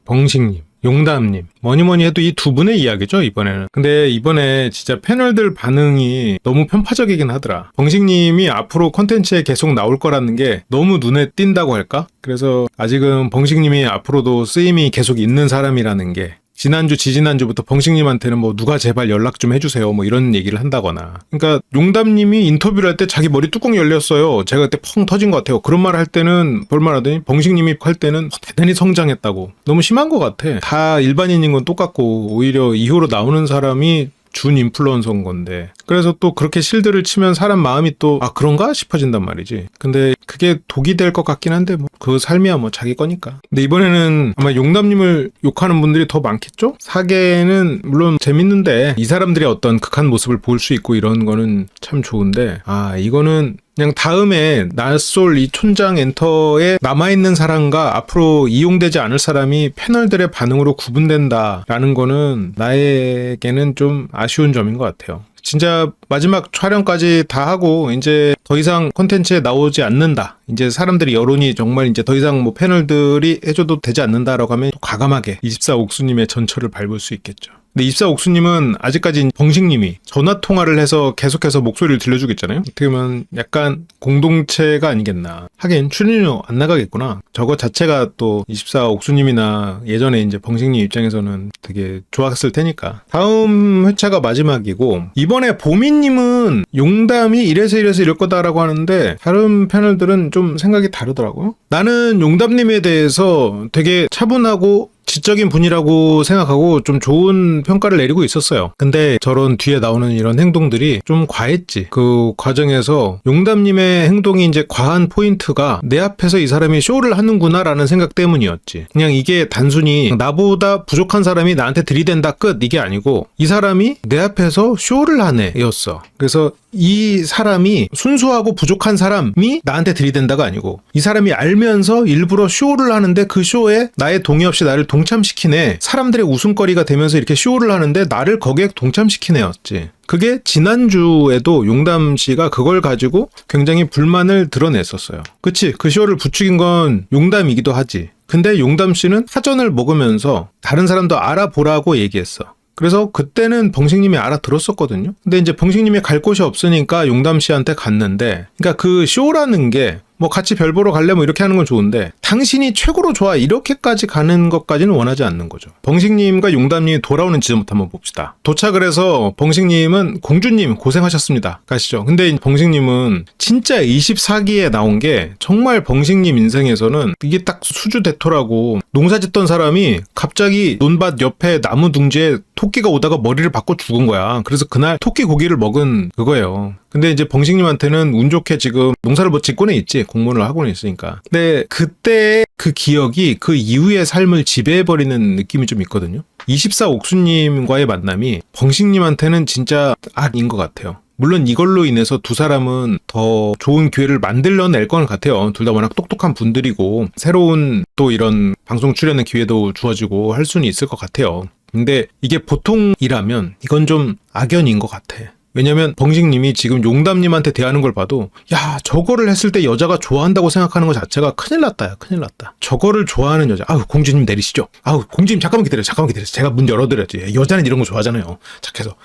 벙식님, 용담님, 뭐니 해도 이 두 분의 이야기죠, 이번에는. 근데 이번에 진짜 패널들 반응이 너무 편파적이긴 하더라. 벙식님이 앞으로 콘텐츠에 계속 나올 거라는 게 너무 눈에 띈다고 할까? 그래서 아직은 벙식님이 앞으로도 쓰임이 계속 있는 사람이라는 게, 지난주, 지지난주부터 벙식님한테는 뭐 누가 제발 연락 좀 해주세요 뭐 이런 얘기를 한다거나. 그러니까 용담님이 인터뷰를 할 때 자기 머리 뚜껑 열렸어요. 제가 그때 펑 터진 것 같아요. 그런 말 할 때는 볼말 하더니 벙식님이 할 때는 대단히 성장했다고. 너무 심한 것 같아. 다 일반인인 건 똑같고 오히려 이후로 나오는 사람이 준 인플루언서인 건데, 그래서 또 그렇게 실드를 치면 사람 마음이 또 그런가 싶어진단 말이지. 근데 그게 독이 될 것 같긴 한데 뭐 그 삶이야 뭐 자기 거니까. 근데 이번에는 아마 용담님을 욕하는 분들이 더 많겠죠? 사계는 물론 재밌는데 이 사람들의 어떤 극한 모습을 볼 수 있고 이런 거는 참 좋은데, 이거는 그냥 다음에 낯솔 이 촌장 엔터에 남아있는 사람과 앞으로 이용되지 않을 사람이 패널들의 반응으로 구분된다라는 거는 나에게는 좀 아쉬운 점인 것 같아요. 진짜 마지막 촬영까지 다 하고 이제 더 이상 콘텐츠에 나오지 않는다. 이제 사람들이 여론이 정말 이제 더 이상 뭐 패널들이 해줘도 되지 않는다라고 하면 과감하게 24옥수님의 전철을 밟을 수 있겠죠. 근데 24옥수님은 아직까지 벙식님이 전화 통화를 해서 계속해서 목소리를 들려주고 있잖아요. 어떻게 보면 약간 공동체가 아니겠나. 하긴 출연료 안 나가겠구나. 저거 자체가 또 24옥수님이나 예전에 이제 벙식님 입장에서는 되게 좋았을 테니까. 다음 회차가 마지막이고, 이번에 보미님은 용담이 이래서 이럴 거다라고 하는데 다른 패널들은 좀 생각이 다르더라고요. 나는 용담님에 대해서 되게 차분하고 지적인 분이라고 생각하고 좀 좋은 평가를 내리고 있었어요. 근데 저런 뒤에 나오는 이런 행동들이 좀 과했지. 그 과정에서 용담님의 행동이 이제 과한 포인트가 내 앞에서 이 사람이 쇼를 하는구나 라는 생각 때문이었지. 그냥 이게 단순히 나보다 부족한 사람이 나한테 들이댄다 끝 이게 아니고, 이 사람이 내 앞에서 쇼를 하네 였어. 그래서 이 사람이 순수하고 부족한 사람이 나한테 들이댄다가 아니고, 이 사람이 알면서 일부러 쇼를 하는데 그 쇼에 나의 동의 없이 나를 동참시키네, 사람들의 웃음거리가 되면서 이렇게 쇼를 하는데 나를 거기에 동참시키네였지. 그게 지난주에도 용담 씨가 그걸 가지고 굉장히 불만을 드러냈었어요. 그치, 그 쇼를 부추긴 건 용담이기도 하지. 근데 용담 씨는 사전을 먹으면서 다른 사람도 알아보라고 얘기했어. 그래서 그때는 벙식님이 알아들었었거든요. 근데 이제 벙식님이 갈 곳이 없으니까 용담 씨한테 갔는데, 그러니까 그 쇼라는 게 뭐 같이 별 보러 갈래 뭐 이렇게 하는 건 좋은데, 당신이 최고로 좋아 이렇게까지 가는 것까지는 원하지 않는 거죠. 벙식님과 용담님이 돌아오는 지점부터 한번 봅시다. 도착을 해서 벙식님은 공주님 고생하셨습니다 가시죠. 근데 벙식님은 진짜 24기에 나온 게 정말 벙식님 인생에서는 이게 딱 수주 대토라고, 농사 짓던 사람이 갑자기 논밭 옆에 나무 둥지에 토끼가 오다가 머리를 박고 죽은 거야. 그래서 그날 토끼 고기를 먹은 그거예요. 근데 이제 벙식님한테는 운 좋게 지금 농사를 뭐 짓고는 있지. 공무원을 하고는 있으니까. 근데 그때 그 기억이 그 이후의 삶을 지배해버리는 느낌이 좀 있거든요. 24옥수님과의 만남이 벙식님한테는 진짜 악인 것 같아요. 물론 이걸로 인해서 두 사람은 더 좋은 기회를 만들어낼 건 같아요. 둘 다 워낙 똑똑한 분들이고 새로운 또 이런 방송 출연의 기회도 주어지고 할 수는 있을 것 같아요. 근데 이게 보통이라면 이건 좀 악연인 것 같아. 왜냐면 벙식님이 지금 용담님한테 대하는 걸 봐도, 야, 저거를 했을 때 여자가 좋아한다고 생각하는 것 자체가 큰일 났다. 큰일 났다. 저거를 좋아하는 여자, 공주님 내리시죠. 공주님 잠깐만 기다려. 제가 문 열어드려야지. 여자는 이런 거 좋아하잖아요. 착해서.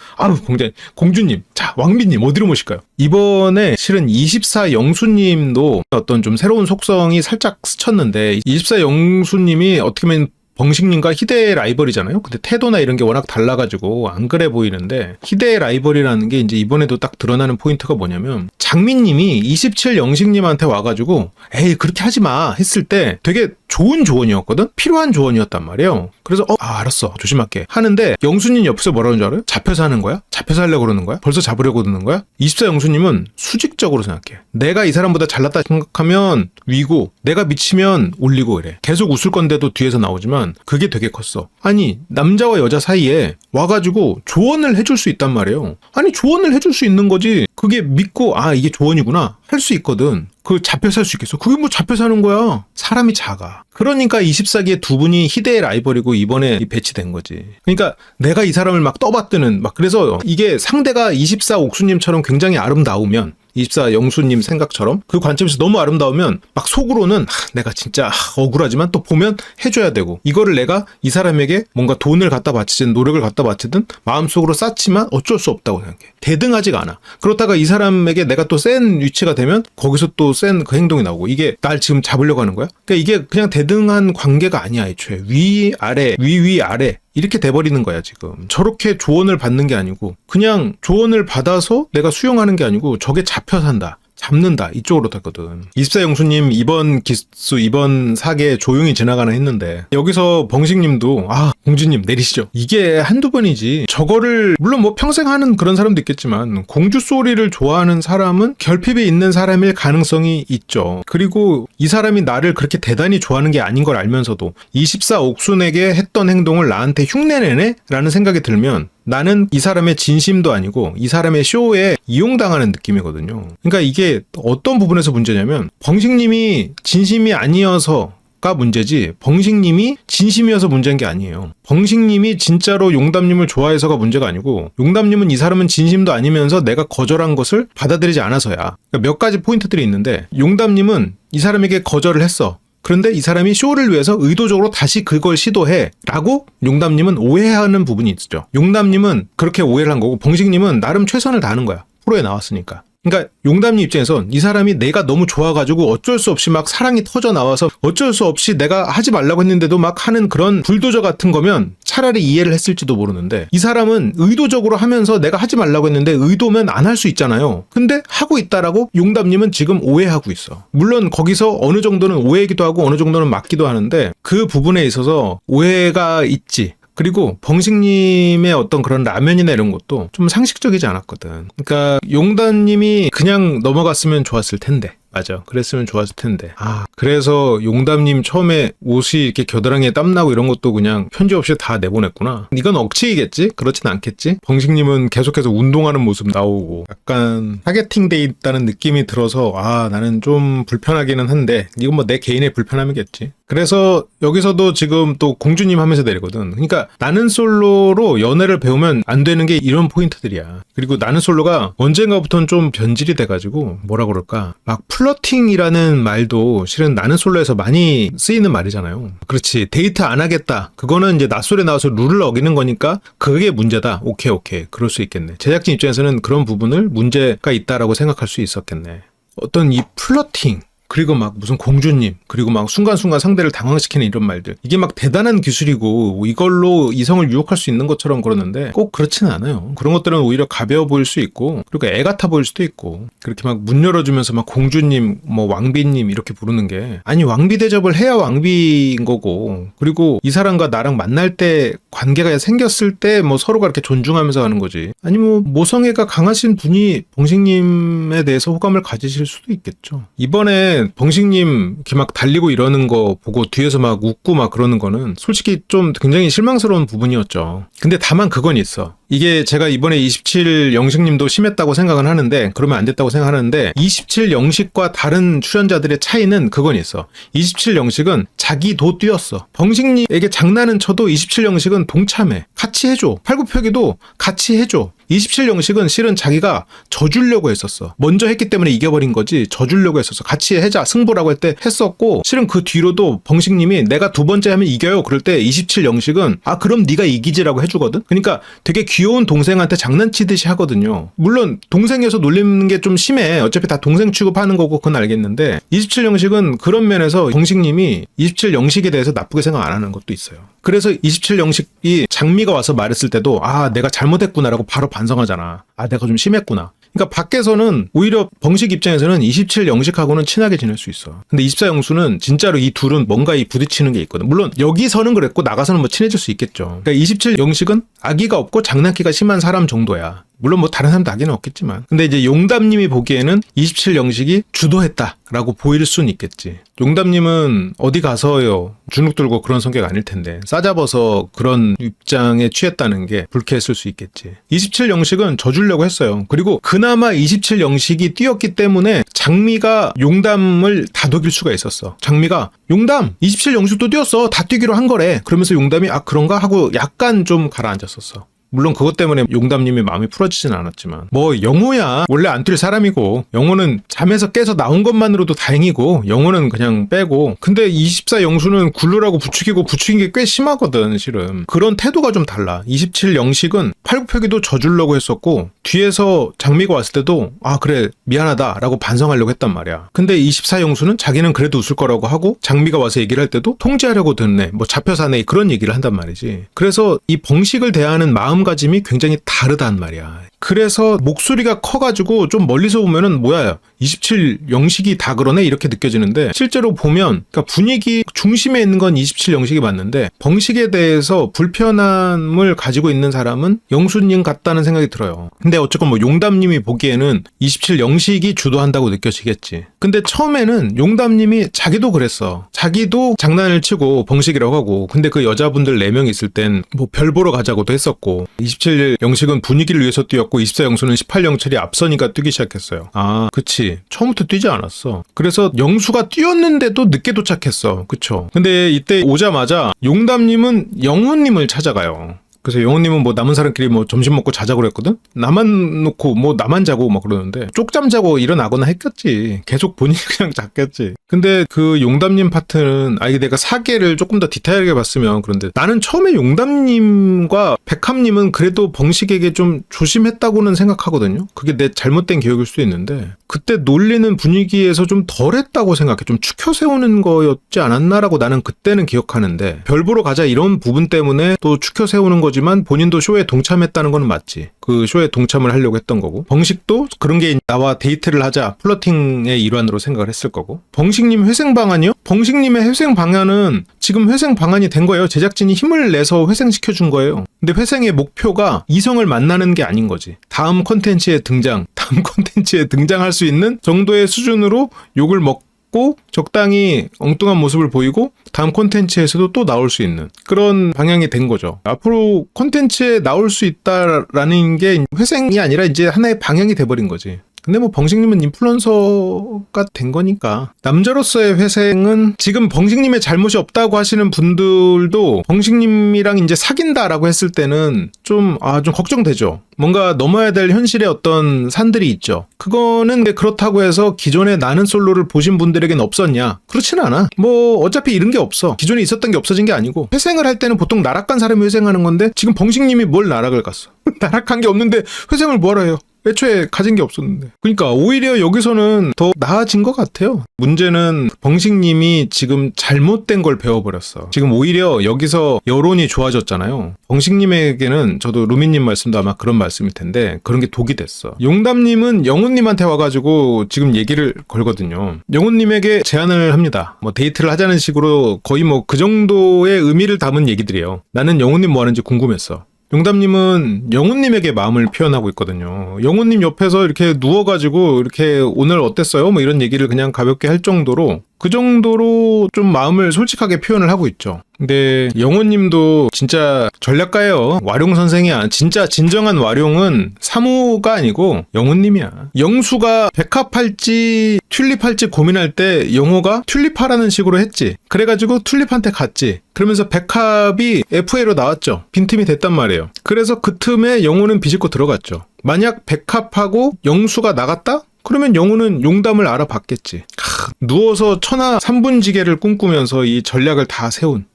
공주님, 자, 왕비님 어디로 모실까요? 이번에 실은 24영수님도 어떤 좀 새로운 속성이 살짝 스쳤는데, 24영수님이 어떻게 보면 벙식님과 희대의 라이벌이잖아요. 근데 태도나 이런 게 워낙 달라가지고 안 그래 보이는데, 희대의 라이벌이라는 게 이제 이번에도 딱 드러나는 포인트가 뭐냐면, 장민님이 27영식님한테 와가지고 에이 그렇게 하지마 했을 때 되게 좋은 조언이었거든? 필요한 조언이었단 말이에요. 그래서 알았어 조심할게 하는데, 영수님 옆에서 뭐라는 줄 알아요? 잡혀서 하는 거야? 잡혀서 하려고 그러는 거야? 벌써 잡으려고 그러는 거야? 24영수님은 수직적으로 생각해. 내가 이 사람보다 잘났다 생각하면 위고, 내가 미치면 올리고 이래. 계속 웃을 건데도 뒤에서 나오지만 그게 되게 컸어. 아니, 남자와 여자 사이에 와가지고 조언을 해줄 수 있단 말이에요. 아니, 조언을 해줄 수 있는 거지. 그게 믿고 이게 조언이구나 할 수 있거든. 그 잡혀서 할 수 있겠어? 그게 뭐 잡혀서 하는 거야. 사람이 작아. 그러니까 24기의 두 분이 희대의 라이벌이고 이번에 배치된 거지. 그러니까 내가 이 사람을 막 떠받드는, 그래서 이게 상대가 24옥수님처럼 굉장히 아름다우면 24 영수님 생각처럼 그 관점에서 너무 아름다우면 막 속으로는 내가 진짜 억울하지만 또 보면 해줘야 되고, 이거를 내가 이 사람에게 뭔가 돈을 갖다 바치든 노력을 갖다 바치든 마음속으로 쌓지만 어쩔 수 없다고 생각해. 대등하지가 않아. 그렇다가 이 사람에게 내가 또 센 위치가 되면 거기서 또 센 그 행동이 나오고, 이게 날 지금 잡으려고 하는 거야? 그러니까 이게 그냥 대등한 관계가 아니야. 애초에 위아래 위아래 이렇게 돼버리는 거야. 지금 저렇게 조언을 받는 게 아니고, 그냥 조언을 받아서 내가 수용하는 게 아니고 저게 잡혀 산다, 잡는다, 이쪽으로 됐거든. 24 영수님 이번 기수 이번 사계 조용히 지나가나 했는데, 여기서 벙식님도 공주님 내리시죠. 이게 한두 번이지. 저거를 물론 뭐 평생 하는 그런 사람도 있겠지만, 공주 소리를 좋아하는 사람은 결핍이 있는 사람일 가능성이 있죠. 그리고 이 사람이 나를 그렇게 대단히 좋아하는 게 아닌 걸 알면서도 24 옥순에게 했던 행동을 나한테 흉내내네? 라는 생각이 들면 나는 이 사람의 진심도 아니고 이 사람의 쇼에 이용당하는 느낌이거든요. 그러니까 이게 어떤 부분에서 문제냐면, 벙식님이 진심이 아니어서가 문제지 벙식님이 진심이어서 문제인 게 아니에요. 벙식님이 진짜로 용담님을 좋아해서가 문제가 아니고, 용담님은 이 사람은 진심도 아니면서 내가 거절한 것을 받아들이지 않아서야. 그러니까 몇 가지 포인트들이 있는데, 용담님은 이 사람에게 거절을 했어. 그런데 이 사람이 쇼를 위해서 의도적으로 다시 그걸 시도해 라고 용담님은 오해하는 부분이 있죠. 용담님은 그렇게 오해를 한 거고, 벙식님은 나름 최선을 다하는 거야. 프로에 나왔으니까. 그러니까 용담님 입장에선 이 사람이 내가 너무 좋아가지고 어쩔 수 없이 막 사랑이 터져 나와서 어쩔 수 없이 내가 하지 말라고 했는데도 막 하는 그런 불도저 같은 거면 차라리 이해를 했을지도 모르는데, 이 사람은 의도적으로 하면서 내가 하지 말라고 했는데 의도면 안 할 수 있잖아요. 근데 하고 있다라고 용담님은 지금 오해하고 있어. 물론 거기서 어느 정도는 오해이기도 하고 어느 정도는 맞기도 하는데, 그 부분에 있어서 오해가 있지. 그리고 벙식님의 어떤 그런 라면이나 이런 것도 좀 상식적이지 않았거든. 그러니까 용담님이 그냥 넘어갔으면 좋았을 텐데. 맞아. 그랬으면 좋았을 텐데. 그래서 용담님 처음에 옷이 이렇게 겨드랑이에 땀나고 이런 것도 그냥 편지 없이 다 내보냈구나. 이건 억지이겠지? 그렇진 않겠지? 벙식님은 계속해서 운동하는 모습 나오고 약간 타겟팅 돼 있다는 느낌이 들어서 나는 좀 불편하기는 한데, 이건 뭐 내 개인의 불편함이겠지. 그래서 여기서도 지금 또 공주님 하면서 내리거든. 그러니까 나는 솔로로 연애를 배우면 안 되는 게 이런 포인트들이야. 그리고 나는 솔로가 언젠가부터는 좀 변질이 돼가지고 뭐라 그럴까, 막 플러팅이라는 말도 실은 나는 솔로에서 많이 쓰이는 말이잖아요. 그렇지, 데이트 안 하겠다, 그거는 이제 낯설에 나와서 룰을 어기는 거니까 그게 문제다. 오케이 그럴 수 있겠네. 제작진 입장에서는 그런 부분을 문제가 있다라고 생각할 수 있었겠네. 어떤 이 플러팅, 그리고 막 무슨 공주님, 그리고 막 순간순간 상대를 당황시키는 이런 말들, 이게 막 대단한 기술이고 이걸로 이성을 유혹할 수 있는 것처럼 그러는데 꼭 그렇지는 않아요. 그런 것들은 오히려 가벼워 보일 수 있고, 그리고 애 같아 보일 수도 있고, 그렇게 막 문 열어주면서 막 공주님, 뭐 왕비님 이렇게 부르는 게, 아니 왕비 대접을 해야 왕비인 거고, 그리고 이 사람과 나랑 만날 때 관계가 생겼을 때 뭐 서로가 이렇게 존중하면서 하는 거지. 아니 뭐 모성애가 강하신 분이 벙식님에 대해서 호감을 가지실 수도 있겠죠. 이번에 벙식님 이렇게 막 달리고 이러는 거 보고 뒤에서 막 웃고 막 그러는 거는 솔직히 좀 굉장히 실망스러운 부분이었죠. 근데 다만 그건 있어. 이게 제가 이번에 27 영식님도 심했다고 생각은 하는데, 그러면 안 됐다고 생각하는데, 27 영식과 다른 출연자들의 차이는 그건 있어. 27 영식은 자기도 뛰었어. 벙식님에게 장난은 쳐도 27 영식은 동참해. 같이 해줘. 팔굽혀기도 같이 해줘. 27 영식은 실은 자기가 져주려고 했었어. 먼저 했기 때문에 이겨버린 거지, 져주려고 했었어. 같이 해자, 승부라고 할 때 했었고, 실은 그 뒤로도 벙식님이 내가 두 번째 하면 이겨요 그럴 때 27 영식은 그럼 네가 이기지라고 해주거든. 그러니까 되게 귀여운 동생한테 장난치듯이 하거든요. 물론 동생이어서 놀리는 게 좀 심해. 어차피 다 동생 취급하는 거고 그건 알겠는데, 27 영식은 그런 면에서 벙식님이 27 영식에 대해서 나쁘게 생각 안 하는 것도 있어요. 그래서 27 영식이 장미가 와서 말했을 때도 내가 잘못했구나라고 바로 반성하잖아. 내가 좀 심했구나. 그러니까 밖에서는 오히려 벙식 입장에서는 27 영식하고는 친하게 지낼 수 있어. 근데 24 영수는 진짜로 이 둘은 뭔가 이 부딪히는 게 있거든. 물론 여기서는 그랬고 나가서는 뭐 친해질 수 있겠죠. 그러니까 27 영식은 악의가 없고 장난기가 심한 사람 정도야. 물론 뭐 다른 사람도 악의는 없겠지만. 근데 이제 용담님이 보기에는 27 영식이 주도했다라고 보일 수는 있겠지. 용담님은 어디 가서요 주눅 들고 그런 성격 아닐 텐데 싸잡아서 그런 입장에 취했다는 게 불쾌했을 수 있겠지. 27 영식은 져주려고 했어요. 그리고 그나마 27 영식이 뛰었기 때문에 장미가 용담을 다독일 수가 있었어. 장미가 용담 27 영식도 뛰었어, 다 뛰기로 한 거래. 그러면서 용담이 그런가 하고 약간 좀 가라앉았었어. 물론 그것 때문에 용담님이 마음이 풀어지진 않았지만 뭐 영호야 원래 안 뛸 사람이고 영호는 잠에서 깨서 나온 것만으로도 다행이고 영호는 그냥 빼고 근데 24 영수는 굴르라고 부추기고 부추긴 게 꽤 심하거든 실은. 그런 태도가 좀 달라. 27 영식은 팔굽혀기도 져주려고 했었고 뒤에서 장미가 왔을 때도 아 그래 미안하다 라고 반성하려고 했단 말이야. 근데 24 영수는 자기는 그래도 웃을 거라고 하고 장미가 와서 얘기를 할 때도 통제하려고 듣네 뭐 잡혀 사네 그런 얘기를 한단 말이지. 그래서 이 벙식을 대하는 마음가짐이 굉장히 다르단 말이야. 그래서 목소리가 커가지고 좀 멀리서 보면은 뭐야 27 영식이 다 그러네 이렇게 느껴지는데 실제로 보면 그러니까 분위기 중심에 있는 건 27 영식이 맞는데 벙식에 대해서 불편함을 가지고 있는 사람은 영수님 같다는 생각이 들어요. 근데 어쨌건 뭐 용담님이 보기에는 27 영식이 주도한다고 느껴지겠지. 근데 처음에는 용담님이 자기도 그랬어. 자기도 장난을 치고 벙식이라고 하고 근데 그 여자분들 4명 있을 땐 뭐 별 보러 가자고도 했었고 27 영식은 분위기를 위해서 뛰었고 24 영수는 18 영철이 앞서니까 뛰기 시작했어요. 아 그치 처음부터 뛰지 않았어. 그래서 영수가 뛰었는데도 늦게 도착했어. 그쵸. 근데 이때 오자마자 용담님은 영호님을 찾아가요. 그래서 영호님은 뭐 남은 사람끼리 뭐 점심 먹고 자자고 그랬거든? 나만 놓고 뭐 나만 자고 막 그러는데 쪽잠 자고 일어나거나 했겠지. 계속 본인이 그냥 잤겠지. 근데 그 용담님 파트는 이게 내가 사계를 조금 더 디테일하게 봤으면 그런데 나는 처음에 용담님과 백합님은 그래도 벙식에게 좀 조심했다고는 생각하거든요. 그게 내 잘못된 기억일 수도 있는데 그때 놀리는 분위기에서 좀 덜했다고 생각해. 좀 추켜 세우는 거였지 않았나라고 나는 그때는 기억하는데 별 보러 가자 이런 부분 때문에 또 추켜 세우는 거지만 본인도 쇼에 동참했다는 건 맞지. 그 쇼에 동참을 하려고 했던 거고 벙식도 그런 게 나와 데이트를 하자 플러팅의 일환으로 생각을 했을 거고 벙식님 회생 방안이요? 벙식님의 회생 방안은 지금 회생 방안이 된 거예요. 제작진이 힘을 내서 회생시켜 준 거예요. 근데 회생의 목표가 이성을 만나는 게 아닌 거지. 다음 콘텐츠에 등장할 수 있는 정도의 수준으로 욕을 먹고 적당히 엉뚱한 모습을 보이고 다음 콘텐츠에서도 또 나올 수 있는 그런 방향이 된 거죠. 앞으로 콘텐츠에 나올 수 있다라는 게 회생이 아니라 이제 하나의 방향이 돼버린 거지. 근데 뭐 벙식님은 인플루언서가 된 거니까 남자로서의 회생은 지금 벙식님의 잘못이 없다고 하시는 분들도 벙식님이랑 이제 사귄다라고 했을 때는 좀 걱정되죠. 뭔가 넘어야 될 현실의 어떤 산들이 있죠. 그거는 그렇다고 해서 기존에 나는 솔로를 보신 분들에겐 없었냐? 그렇진 않아. 뭐 어차피 이런 게 없어. 기존에 있었던 게 없어진 게 아니고 회생을 할 때는 보통 나락간 사람이 회생하는 건데 지금 벙식님이 뭘 나락을 갔어. 나락한 게 없는데 회생을 뭐하러 해요? 애초에 가진 게 없었는데. 그러니까 오히려 여기서는 더 나아진 것 같아요. 문제는 벙식님이 지금 잘못된 걸 배워버렸어. 지금 오히려 여기서 여론이 좋아졌잖아요. 벙식님에게는 저도 루미님 말씀도 아마 그런 말씀일 텐데 그런 게 독이 됐어. 용담님은 영훈님한테 와가지고 지금 얘기를 걸거든요. 영훈님에게 제안을 합니다. 뭐 데이트를 하자는 식으로 거의 뭐 그 정도의 의미를 담은 얘기들이에요. 나는 영훈님 뭐 하는지 궁금했어. 용담님은 영훈님에게 마음을 표현하고 있거든요. 영훈님 옆에서 이렇게 누워가지고 이렇게 오늘 어땠어요? 뭐 이런 얘기를 그냥 가볍게 할 정도로 그 정도로 좀 마음을 솔직하게 표현을 하고 있죠. 근데 영호님도 진짜 전략가예요. 와룡 선생이야. 진짜 진정한 와룡은 사무가 아니고 영호님이야. 영수가 백합할지 튤립할지 고민할 때 영호가 튤립하라는 식으로 했지. 그래가지고 튤립한테 갔지. 그러면서 백합이 FA로 나왔죠. 빈틈이 됐단 말이에요. 그래서 그 틈에 영호는 비집고 들어갔죠. 만약 백합하고 영수가 나갔다? 그러면 영호는 용담을 알아봤겠지. 누워서 천하 3분지계를 꿈꾸면서 이 전략을 다 세운.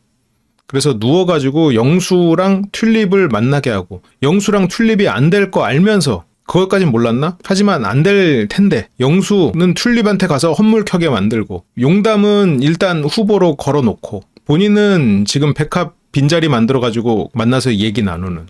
그래서 누워가지고 영수랑 튤립을 만나게 하고 영수랑 튤립이 안 될 거 알면서 그것까진 몰랐나? 하지만 안 될 텐데 영수는 튤립한테 가서 헛물 켜게 만들고 용담은 일단 후보로 걸어놓고 본인은 지금 백합 빈자리 만들어가지고 만나서 얘기 나누는.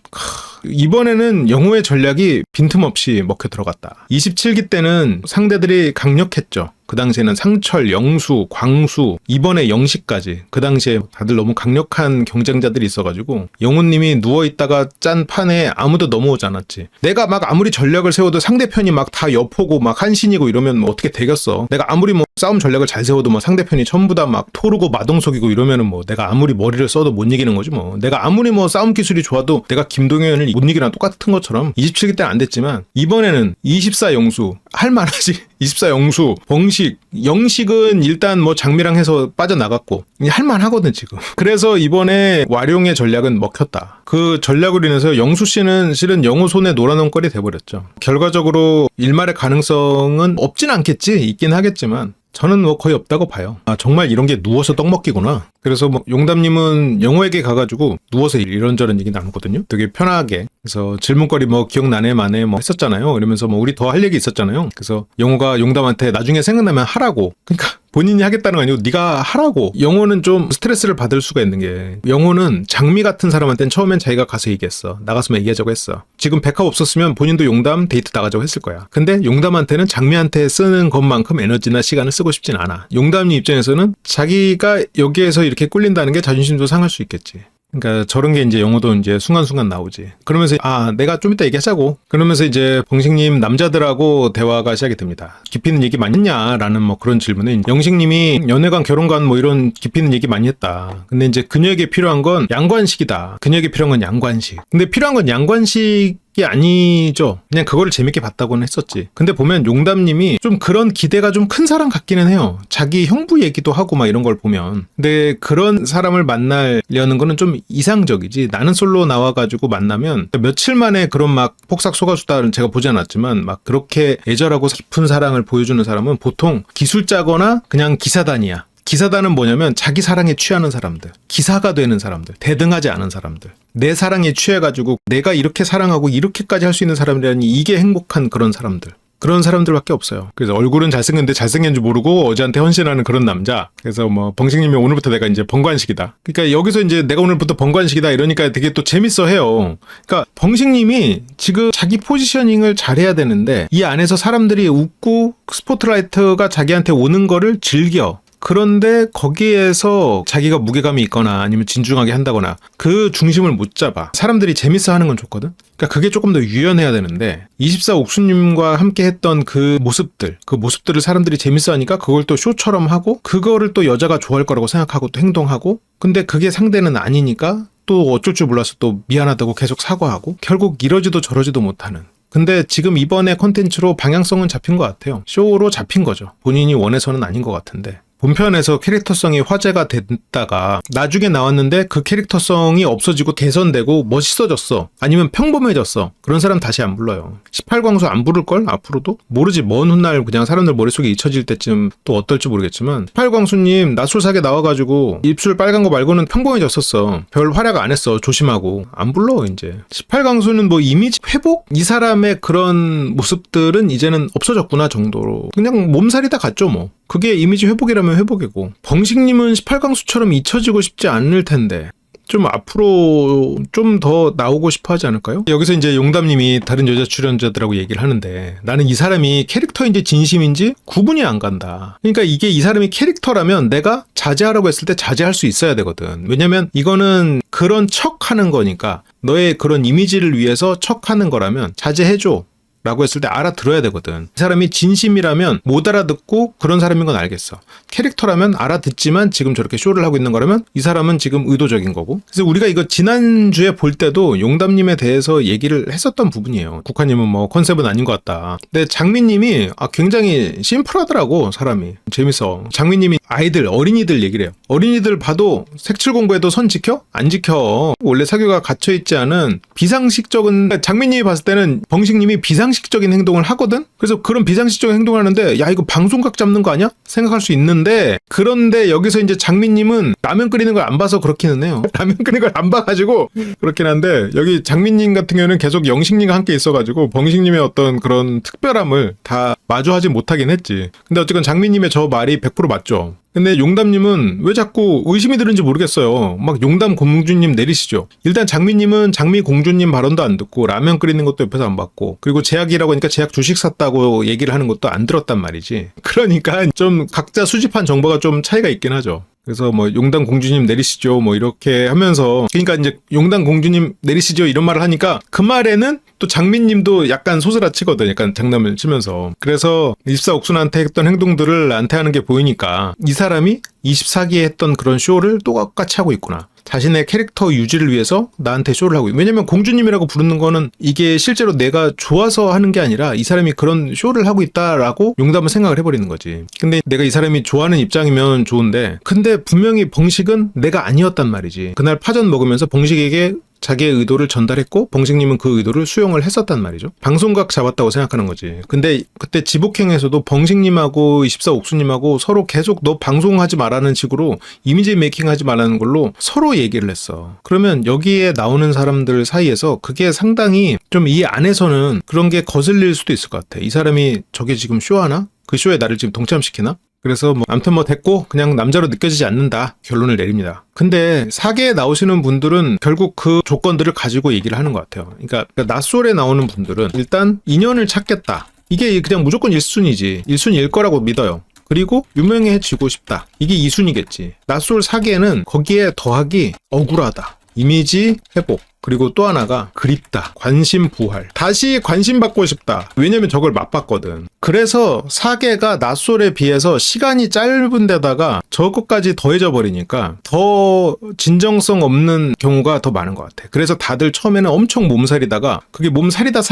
이번에는 영호의 전략이 빈틈없이 먹혀 들어갔다. 27기 때는 상대들이 강력했죠. 그 당시에는 상철, 영수, 광수, 이번에 영식까지 그 당시에 다들 너무 강력한 경쟁자들이 있어가지고 영훈님이 누워있다가 짠 판에 아무도 넘어오지 않았지. 내가 막 아무리 전략을 세워도 상대편이 막 다 여포고 막 한신이고 이러면 뭐 어떻게 되겠어. 내가 아무리 뭐 싸움 전략을 잘 세워도 뭐 상대편이 전부 다 막 토르고 마동석이고 이러면은 뭐 내가 아무리 머리를 써도 못 이기는 거지 뭐. 내가 아무리 뭐 싸움 기술이 좋아도 내가 김동현을 못 이기랑 똑같은 것처럼 27기 때는 안 됐지만 이번에는 24 영수 할만하지. 24 영수 벙식 영식은 일단 뭐 장미랑 해서 빠져나갔고 할만하거든 지금. 그래서 이번에 와룡의 전략은 먹혔다. 그 전략으로 인해서 영수 씨는 실은 영호 손에 놀아놓은 꼴이 돼버렸죠. 결과적으로 일말의 가능성은 없진 않겠지, 있긴 하겠지만 저는 뭐 거의 없다고 봐요. 아, 정말 이런 게 누워서 떡 먹기구나. 그래서 뭐 용담님은 영호에게 가가지고 누워서 이런저런 얘기 나누거든요. 되게 편하게. 그래서 질문거리 뭐 기억나네 마네 뭐 했었잖아요. 이러면서 뭐 우리 더 할 얘기 있었잖아요. 그래서 영호가 용담한테 나중에 생각나면 하라고. 그러니까 본인이 하겠다는 거 아니고 네가 하라고. 영호는 좀 스트레스를 받을 수가 있는 게, 영호는 장미 같은 사람한테는 처음엔 자기가 가서 얘기했어. 나가서면 얘기하자고 했어. 지금 백합 없었으면 본인도 용담 데이트 나가자고 했을 거야. 근데 용담한테는 장미한테 쓰는 것만큼 에너지나 시간을 쓰고 싶진 않아. 용담님 입장에서는 자기가 여기에서 이렇게 꿀린다는 게 자존심도 상할 수 있겠지. 그러니까 저런 게 이제 영호도 이제 순간순간 나오지. 그러면서 내가 좀 이따 얘기하자고. 그러면서 이제 봉식님 남자들하고 대화가 시작이 됩니다. 깊이 있는 얘기 많이 했냐라는 뭐 그런 질문에 영식님이 연애관 결혼관 뭐 이런 깊이 있는 얘기 많이 했다. 근데 이제 그녀에게 필요한 건 양관식이다. 그녀에게 필요한 건 양관식. 근데 필요한 건 양관식 이 아니죠. 그냥 그거를 재밌게 봤다고는 했었지. 근데 보면 용담님이 좀 그런 기대가 좀 큰 사람 같기는 해요. 자기 형부 얘기도 하고 막 이런 걸 보면. 근데 그런 사람을 만나려는 거는 좀 이상적이지. 나는 솔로 나와가지고 만나면 며칠 만에 그런 막 폭삭 속아주다는 제가 보지 않았지만 막 그렇게 애절하고 깊은 사랑을 보여주는 사람은 보통 기술자거나 그냥 기사단이야. 기사단은 뭐냐면 자기 사랑에 취하는 사람들, 기사가 되는 사람들, 대등하지 않은 사람들, 내 사랑에 취해가지고 내가 이렇게 사랑하고 이렇게까지 할 수 있는 사람이라니 이게 행복한 그런 사람들. 그런 사람들밖에 없어요. 그래서 얼굴은 잘생겼는데 잘생겼는지 모르고 어제한테 헌신하는 그런 남자. 그래서 뭐 봉식님이 오늘부터 내가 이제 번관식이다. 그러니까 여기서 이제 내가 오늘부터 번관식이다 이러니까 되게 또 재밌어 해요. 그러니까 봉식님이 지금 자기 포지셔닝을 잘해야 되는데 이 안에서 사람들이 웃고 스포트라이트가 자기한테 오는 거를 즐겨. 그런데 거기에서 자기가 무게감이 있거나 아니면 진중하게 한다거나 그 중심을 못 잡아. 사람들이 재밌어 하는 건 좋거든? 그러니까 그게 조금 더 유연해야 되는데 24 옥수님과 함께 했던 그 모습들을 사람들이 재밌어 하니까 그걸 또 쇼처럼 하고 그거를 또 여자가 좋아할 거라고 생각하고 또 행동하고 근데 그게 상대는 아니니까 또 어쩔 줄 몰라서 또 미안하다고 계속 사과하고 결국 이러지도 저러지도 못하는. 근데 지금 이번에 콘텐츠로 방향성은 잡힌 것 같아요. 쇼로 잡힌 거죠. 본인이 원해서는 아닌 것 같은데. 본편에서 캐릭터성이 화제가 됐다가 나중에 나왔는데 그 캐릭터성이 없어지고 개선되고 멋있어졌어. 아니면 평범해졌어. 그런 사람 다시 안 불러요. 18광수 안 부를걸? 앞으로도? 모르지. 먼 훗날 그냥 사람들 머릿속에 잊혀질 때쯤 또 어떨지 모르겠지만 18광수님 낯설사게 나와가지고 입술 빨간 거 말고는 평범해졌었어. 별 활약 안 했어. 조심하고. 안 불러 이제. 18광수는 뭐 이미지 회복? 이 사람의 그런 모습들은 이제는 없어졌구나 정도로. 그냥 몸살이 다 갔죠 뭐. 그게 이미지 회복이라면 회복이고 봉식님은 18강수처럼 잊혀지고 싶지 않을 텐데 좀 앞으로 좀 더 나오고 싶어 하지 않을까요? 여기서 이제 용담님이 다른 여자 출연자들하고 얘기를 하는데 나는 이 사람이 캐릭터인지 진심인지 구분이 안 간다. 그러니까 이게 이 사람이 캐릭터라면 내가 자제하라고 했을 때 자제할 수 있어야 되거든. 왜냐면 이거는 그런 척하는 거니까 너의 그런 이미지를 위해서 척하는 거라면 자제해줘. 라고 했을 때 알아들어야 되거든. 이 사람이 진심이라면 못 알아듣고 그런 사람인 건 알겠어. 캐릭터라면 알아듣지만 지금 저렇게 쇼를 하고 있는 거라면 이 사람은 지금 의도적인 거고. 그래서 우리가 이거 지난주에 볼 때도 용담님에 대해서 얘기를 했었던 부분이에요. 국화님은 뭐 컨셉은 아닌 것 같다. 근데 장미님이 굉장히 심플하더라고 사람이. 재밌어. 장미님이 어린이들 얘기를 해요. 어린이들 봐도 색칠 공부해도 선 지켜? 안 지켜. 원래 사교가 갇혀있지 않은 비상식적인 장미님이 봤을 때는 봉식님이 비상식적인 행동을 하거든? 그래서 그런 비상식적인 행동을 하는데 야 이거 방송각 잡는 거 아니야? 생각할 수 있는데 그런데 여기서 이제 장미님은 라면 끓이는 걸 안 봐서 그렇기는 해요. 라면 끓이는 걸 안 봐가지고 그렇긴 한데 여기 장미님 같은 경우는 계속 영식님과 함께 있어가지고 봉식님의 어떤 그런 특별함을 다 마주하지 못하긴 했지. 근데 어쨌건 장미님의 저 말이 100% 맞죠. 근데 용담님은 왜 자꾸 의심이 드는지 모르겠어요. 막 용담 공주님 내리시죠. 일단 장미님은 장미 공주님 발언도 안 듣고 라면 끓이는 것도 옆에서 안 봤고 그리고 제약이라고 하니까 제약 주식 샀다고 얘기를 하는 것도 안 들었단 말이지. 그러니까 좀 각자 수집한 정보가 좀 차이가 있긴 하죠. 그래서 뭐 용담 공주님 내리시죠 뭐 이렇게 하면서 그러니까 이제 용담 공주님 내리시죠 이런 말을 하니까 그 말에는 또 장미님도 약간 소스라치거든. 약간 장난을 치면서. 그래서 24옥순한테 했던 행동들을 나한테 하는 게 보이니까 이 사람이 24기에 했던 그런 쇼를 똑같이 하고 있구나. 자신의 캐릭터 유지를 위해서 나한테 쇼를 하고, 왜냐면 공주님이라고 부르는 거는 이게 실제로 내가 좋아서 하는 게 아니라 이 사람이 그런 쇼를 하고 있다라고 용담은 생각을 해버리는 거지. 근데 내가 이 사람이 좋아하는 입장이면 좋은데, 근데 분명히 봉식은 내가 아니었단 말이지. 그날 파전 먹으면서 봉식에게 자기의 의도를 전달했고 봉식님은 그 의도를 수용을 했었단 말이죠. 방송각 잡았다고 생각하는 거지. 근데 그때 지복행에서도 봉식님하고 24 옥수님하고 서로 계속 너 방송하지 말라는 식으로 이미지 메이킹하지 말라는 걸로 서로 얘기를 했어. 그러면 여기에 나오는 사람들 사이에서 그게 상당히 좀 이 안에서는 그런 게 거슬릴 수도 있을 것 같아. 이 사람이 저게 지금 쇼하나? 그 쇼에 나를 지금 동참시키나? 그래서 아무튼 됐고 그냥 남자로 느껴지지 않는다 결론을 내립니다. 근데 사계에 나오시는 분들은 결국 그 조건들을 가지고 얘기를 하는 것 같아요. 그러니까 낯솔에 나오는 분들은 일단 인연을 찾겠다. 이게 그냥 무조건 1순위지. 1순위일 거라고 믿어요. 그리고 유명해지고 싶다. 이게 2순위겠지. 낯솔 사계는 거기에 더하기 억울하다. 이미지 회복. 그리고 또 하나가 그립다. 관심 부활. 다시 관심 받고 싶다. 왜냐면 저걸 맛봤거든. 그래서 사계가 낯솔에 비해서 시간이 짧은 데다가 저것까지 더해져 버리니까 더 진정성 없는 경우가 더 많은 것 같아. 그래서 다들 처음에는 엄청 몸살이다가 그게 몸살이다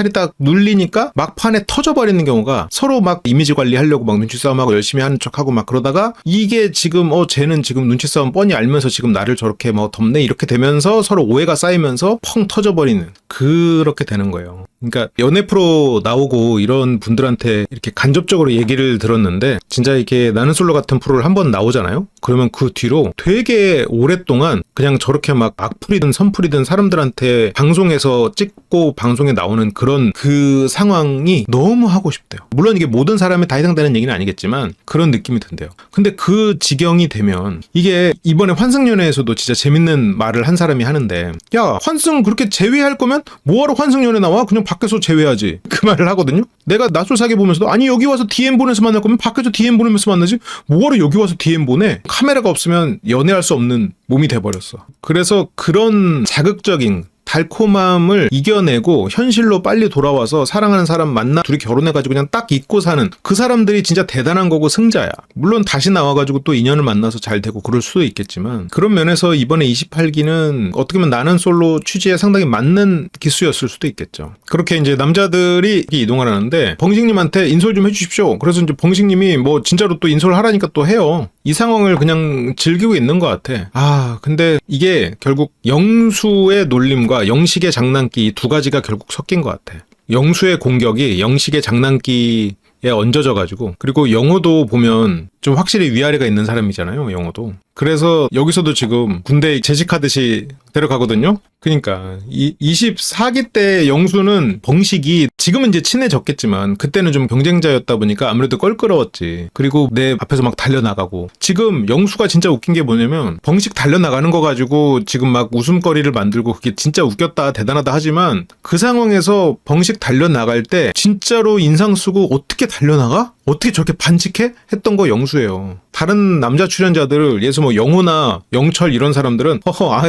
눌리니까 막판에 터져버리는 경우가 서로 막 이미지 관리하려고 막 눈치 싸움하고 열심히 하는 척하고 막 그러다가 이게 지금 쟤는 지금 눈치 싸움 뻔히 알면서 지금 나를 저렇게 덮네 이렇게 되면서 서로 오해가 쌓이면서 펑 터져버리는 그렇게 되는 거예요. 그러니까 연애 프로 나오고 이런 분들한테 이렇게 간접적으로 얘기를 들었는데 진짜 이렇게 나는 솔로 같은 프로를 한번 나오잖아요. 그러면 그 뒤로 되게 오랫동안 그냥 저렇게 막 악플이든 선플이든 사람들한테 방송에서 찍고 방송에 나오는 그런 그 상황이 너무 하고 싶대요. 물론 이게 모든 사람이 다 해당되는 얘기는 아니겠지만 그런 느낌이 든대요. 근데 그 지경이 되면 이게 이번에 환승연애에서도 진짜 재밌는 말을 한 사람이 하는데 야 환승 그렇게 제외할 거면 뭐하러 환승연애 나와? 그냥 밖에서 제외하지. 그 말을 하거든요. 내가 낯솔 사귀 보면서도 아니 여기 와서 DM 보내서 만날 거면 밖에서 DM 보내면서 만나지 뭐하러 여기 와서 DM 보내? 카메라가 없으면 연애할 수 없는 몸이 돼버렸어. 그래서 그런 자극적인 달콤함을 이겨내고 현실로 빨리 돌아와서 사랑하는 사람 만나 둘이 결혼해가지고 그냥 딱 잊고 사는 그 사람들이 진짜 대단한 거고 승자야. 물론 다시 나와가지고 또 인연을 만나서 잘 되고 그럴 수도 있겠지만 그런 면에서 이번에 28기는 어떻게 보면 나는 솔로 취지에 상당히 맞는 기수였을 수도 있겠죠. 그렇게 이제 남자들이 이동을 하는데 봉식님한테 인솔 좀 해주십시오. 그래서 이제 봉식님이 뭐 진짜로 또 인솔 하라니까 또 해요. 이 상황을 그냥 즐기고 있는 것 같아. 근데 이게 결국 영수의 놀림과 영식의 장난기 이 두 가지가 결국 섞인 것 같아. 영수의 공격이 영식의 장난기에 얹어져가지고 그리고 영호도 보면 좀 확실히 위아래가 있는 사람이잖아요. 영호도. 그래서 여기서도 지금 군대에 재직하듯이 데려가거든요. 그러니까 24기 때 영수는 봉식이 지금은 이제 친해졌겠지만 그때는 좀 경쟁자였다 보니까 아무래도 껄끄러웠지. 그리고 내 앞에서 막 달려나가고 지금 영수가 진짜 웃긴 게 뭐냐면 봉식 달려나가는 거 가지고 지금 막 웃음거리를 만들고 그게 진짜 웃겼다 대단하다 하지만 그 상황에서 봉식 달려나갈 때 진짜로 인상 쓰고 어떻게 달려나가? 어떻게 저렇게 반칙해? 했던 거 영수예요. 다른 남자 출연자들을 예를 들어서 뭐 영호나 영철 이런 사람들은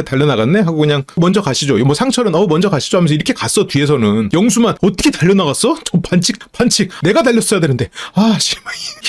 달려나갔네? 하고 그냥 먼저 가시죠. 뭐 상철은 먼저 가시죠 하면서 이렇게 갔어. 뒤에서는 영수만 어떻게 달려나갔어? 저 반칙 내가 달렸어야 되는데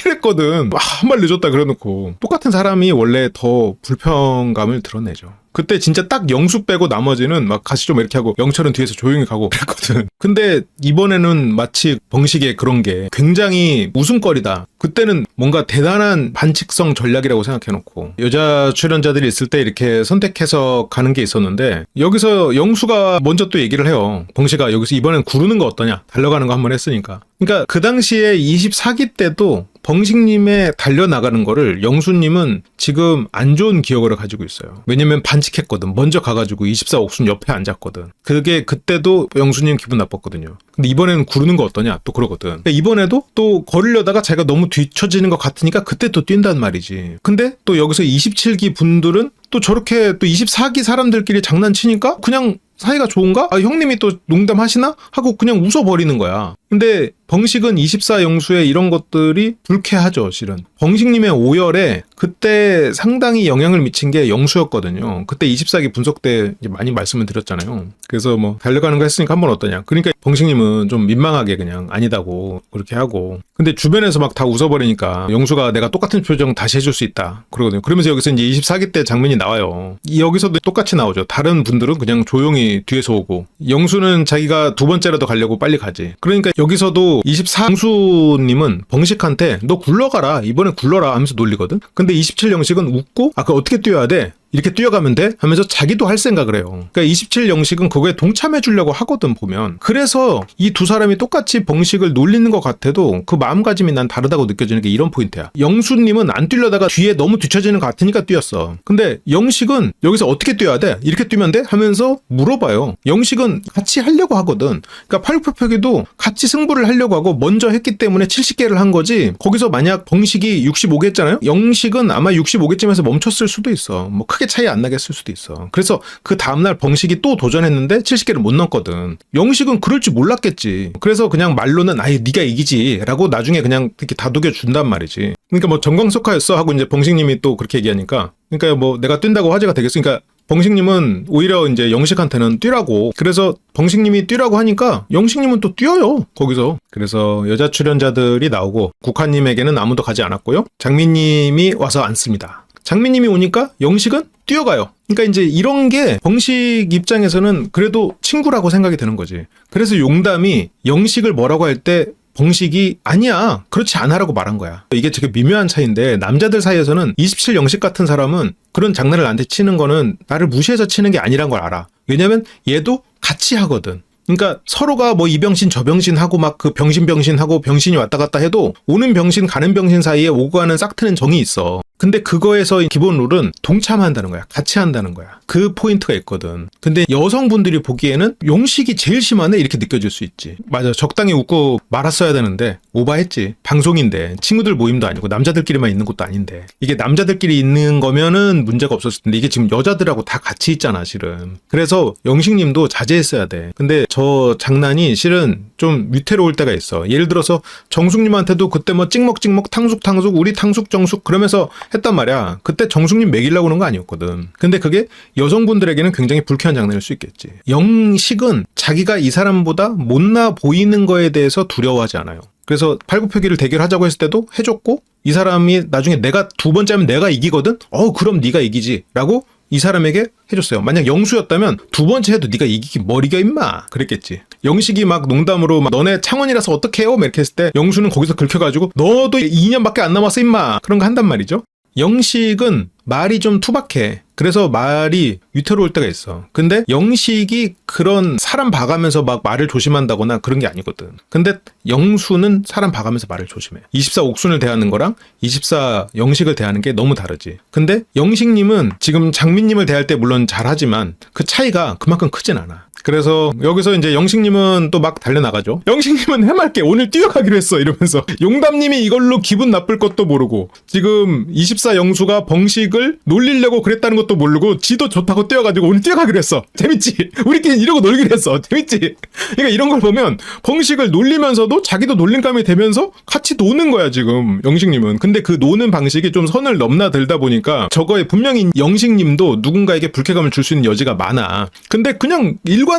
이랬거든. 한 발 늦었다 그래놓고 똑같은 사람이 원래 더 불평감을 드러내죠. 그때 진짜 딱 영수 빼고 나머지는 막 가시죠 뭐 이렇게 하고 영철은 뒤에서 조용히 가고 그랬거든. 근데 이번에는 마치 봉식의 그런 게 굉장히 웃음거리다. 그때는 뭔가 대단한 반칙성 전략이라고 생각해놓고 여자 출연자들이 있을 때 이렇게 선택해서 가는 게 있었는데 여기서 영수가 먼저 또 얘기를 해요. 봉식아 여기서 이번엔 구르는 거 어떠냐? 달려가는 거 한번 했으니까. 그러니까 그 당시에 24기 때도 봉식님의 달려나가는 거를 영수님은 지금 안 좋은 기억을 가지고 있어요. 왜냐면 반칙했거든. 먼저 가가지고 24 옥순 옆에 앉았거든. 그게 그때도 영수님 기분 나빴거든요. 근데 이번에는 구르는 거 어떠냐? 또 그러거든. 그러니까 이번에도 또 거리려다가 자기가 너무 뒤처지는 것 같으니까 그때 또 뛴단 말이지. 근데 또 여기서 27기 분들은 또 저렇게 또 24기 사람들끼리 장난치니까 그냥 사이가 좋은가? 형님이 또 농담하시나? 하고 그냥 웃어버리는 거야. 근데 벙식은 24 영수의 이런 것들이 불쾌하죠, 실은. 벙식님의 오열에 그때 상당히 영향을 미친 게 영수였거든요. 그때 24기 분석 때 많이 말씀을 드렸잖아요. 그래서 뭐 달려가는 거 했으니까 한번 어떠냐. 그러니까 벙식님은 좀 민망하게 그냥 아니다고 그렇게 하고. 근데 주변에서 막 다 웃어버리니까 영수가 내가 똑같은 표정 다시 해줄 수 있다 그러거든요. 그러면서 여기서 이제 24기 때 장면이 나와요. 여기서도 똑같이 나오죠. 다른 분들은 그냥 조용히 뒤에서 오고, 영수는 자기가 두 번째라도 가려고 빨리 가지. 그러니까 여기서도 24 영수님은 벙식한테 너 굴러가라, 이번에 굴러라 하면서 놀리거든. 근데 27 영식은 웃고 그 어떻게 뛰어야 돼? 이렇게 뛰어가면 돼? 하면서 자기도 할 생각을 해요. 그러니까 27 영식은 그거에 동참해 주려고 하거든, 보면. 그래서 이 두 사람이 똑같이 벙식을 놀리는 것 같아도 그 마음가짐이 난 다르다고 느껴지는 게 이런 포인트야. 영수님은 안 뛰려다가 뒤에 너무 뒤처지는 것 같으니까 뛰었어. 근데 영식은 여기서 어떻게 뛰어야 돼? 이렇게 뛰면 돼? 하면서 물어봐요. 영식은 같이 하려고 하거든. 그러니까 팔굽혀펴기도 같이 승부를 하려고 하고 먼저 했기 때문에 70개를 한 거지. 거기서 만약 벙식이 65개 했잖아요? 영식은 아마 65개쯤에서 멈췄을 수도 있어. 뭐 크게 차이 안 나게 쓸 수도 있어. 그래서 그 다음날 벙식이 또 도전했는데 70개를 못 넘거든. 영식은 그럴 줄 몰랐겠지. 그래서 그냥 말로는 아예 네가 이기지 라고 나중에 그냥 이렇게 다독여 준단 말이지. 그러니까 뭐 정광석화였어 하고 이제 벙식님이 또 그렇게 얘기하니까, 그러니까 뭐 내가 뛴다고 화제가 되겠으니까 벙식님은 오히려 이제 영식한테는 뛰라고. 그래서 벙식님이 뛰라고 하니까 영식님은 또 뛰어요, 거기서. 그래서 여자 출연자들이 나오고 국화님에게는 아무도 가지 않았고요. 장미님이 와서 앉습니다. 장미님이 오니까 영식은 뛰어가요. 그러니까 이제 이런 게 벙식 입장에서는 그래도 친구라고 생각이 되는 거지. 그래서 용담이 영식을 뭐라고 할 때 벙식이 아니야, 그렇지 않아라고 말한 거야. 이게 되게 미묘한 차이인데, 남자들 사이에서는 27 영식 같은 사람은 그런 장난을 나한테 치는 거는 나를 무시해서 치는 게 아니란 걸 알아. 왜냐면 얘도 같이 하거든. 그러니까 서로가 뭐 이 병신 저 병신 하고 막 그 병신 하고 병신이 왔다 갔다 해도 오는 병신 가는 병신 사이에 오고 가는 싹트는 정이 있어. 근데 그거에서 기본 룰은 동참한다는 거야. 같이 한다는 거야. 그 포인트가 있거든. 근데 여성분들이 보기에는 용식이 제일 심하네 이렇게 느껴질 수 있지. 맞아. 적당히 웃고 말았어야 되는데 오바했지. 방송인데 친구들 모임도 아니고 남자들끼리만 있는 것도 아닌데. 이게 남자들끼리 있는 거면은 문제가 없었을 텐데 이게 지금 여자들하고 다 같이 있잖아, 실은. 그래서 영식님도 자제했어야 돼. 근데 저 장난이 실은 좀 위태로울 때가 있어. 예를 들어서 정숙님한테도 그때 뭐 찍먹 탕숙 우리 탕숙 정숙 그러면서 했단 말이야. 그때 정숙님 먹이려고 그런 거 아니었거든. 근데 그게 여성분들에게는 굉장히 불쾌한 장난일 수 있겠지. 영식은 자기가 이 사람보다 못나 보이는 거에 대해서 두려워하지 않아요. 그래서 팔굽혀기를 대결하자고 했을 때도 해줬고, 이 사람이 나중에 내가 두 번째 하면 내가 이기거든? 그럼 네가 이기지 라고 이 사람에게 해줬어요. 만약 영수였다면 두 번째 해도 네가 이기기 머리가 임마 그랬겠지. 영식이 막 농담으로 막 너네 창원이라서 어떡해요? 막 이렇게 했을 때 영수는 거기서 긁혀가지고 너도 2년밖에 안 남았어 임마 그런 거 한단 말이죠. 영식은 말이 좀 투박해. 그래서 말이 위태로울 때가 있어. 근데 영식이 그런 사람 봐가면서 막 말을 조심한다거나 그런 게 아니거든. 근데 영수는 사람 봐가면서 말을 조심해. 24 옥순을 대하는 거랑 24 영식을 대하는 게 너무 다르지. 근데 영식님은 지금 장민님을 대할 때 물론 잘하지만 그 차이가 그만큼 크진 않아. 그래서 여기서 이제 영식님은 또 막 달려나가죠. 영식님은 해맑게 오늘 뛰어가기로 했어 이러면서, 용담님이 이걸로 기분 나쁠 것도 모르고 지금 24 영수가 벙식을 놀리려고 그랬다는 것도 모르고 지도 좋다고 뛰어가지고 오늘 뛰어가기로 했어. 재밌지? 우리끼리 이러고 놀기로 했어. 재밌지? 그러니까 이런 걸 보면 벙식을 놀리면서도 자기도 놀림감이 되면서 같이 노는 거야 지금 영식님은. 근데 그 노는 방식이 좀 선을 넘나들다 보니까 저거에 분명히 영식님도 누군가에게 불쾌감을 줄 수 있는 여지가 많아. 근데 그냥 일관돼.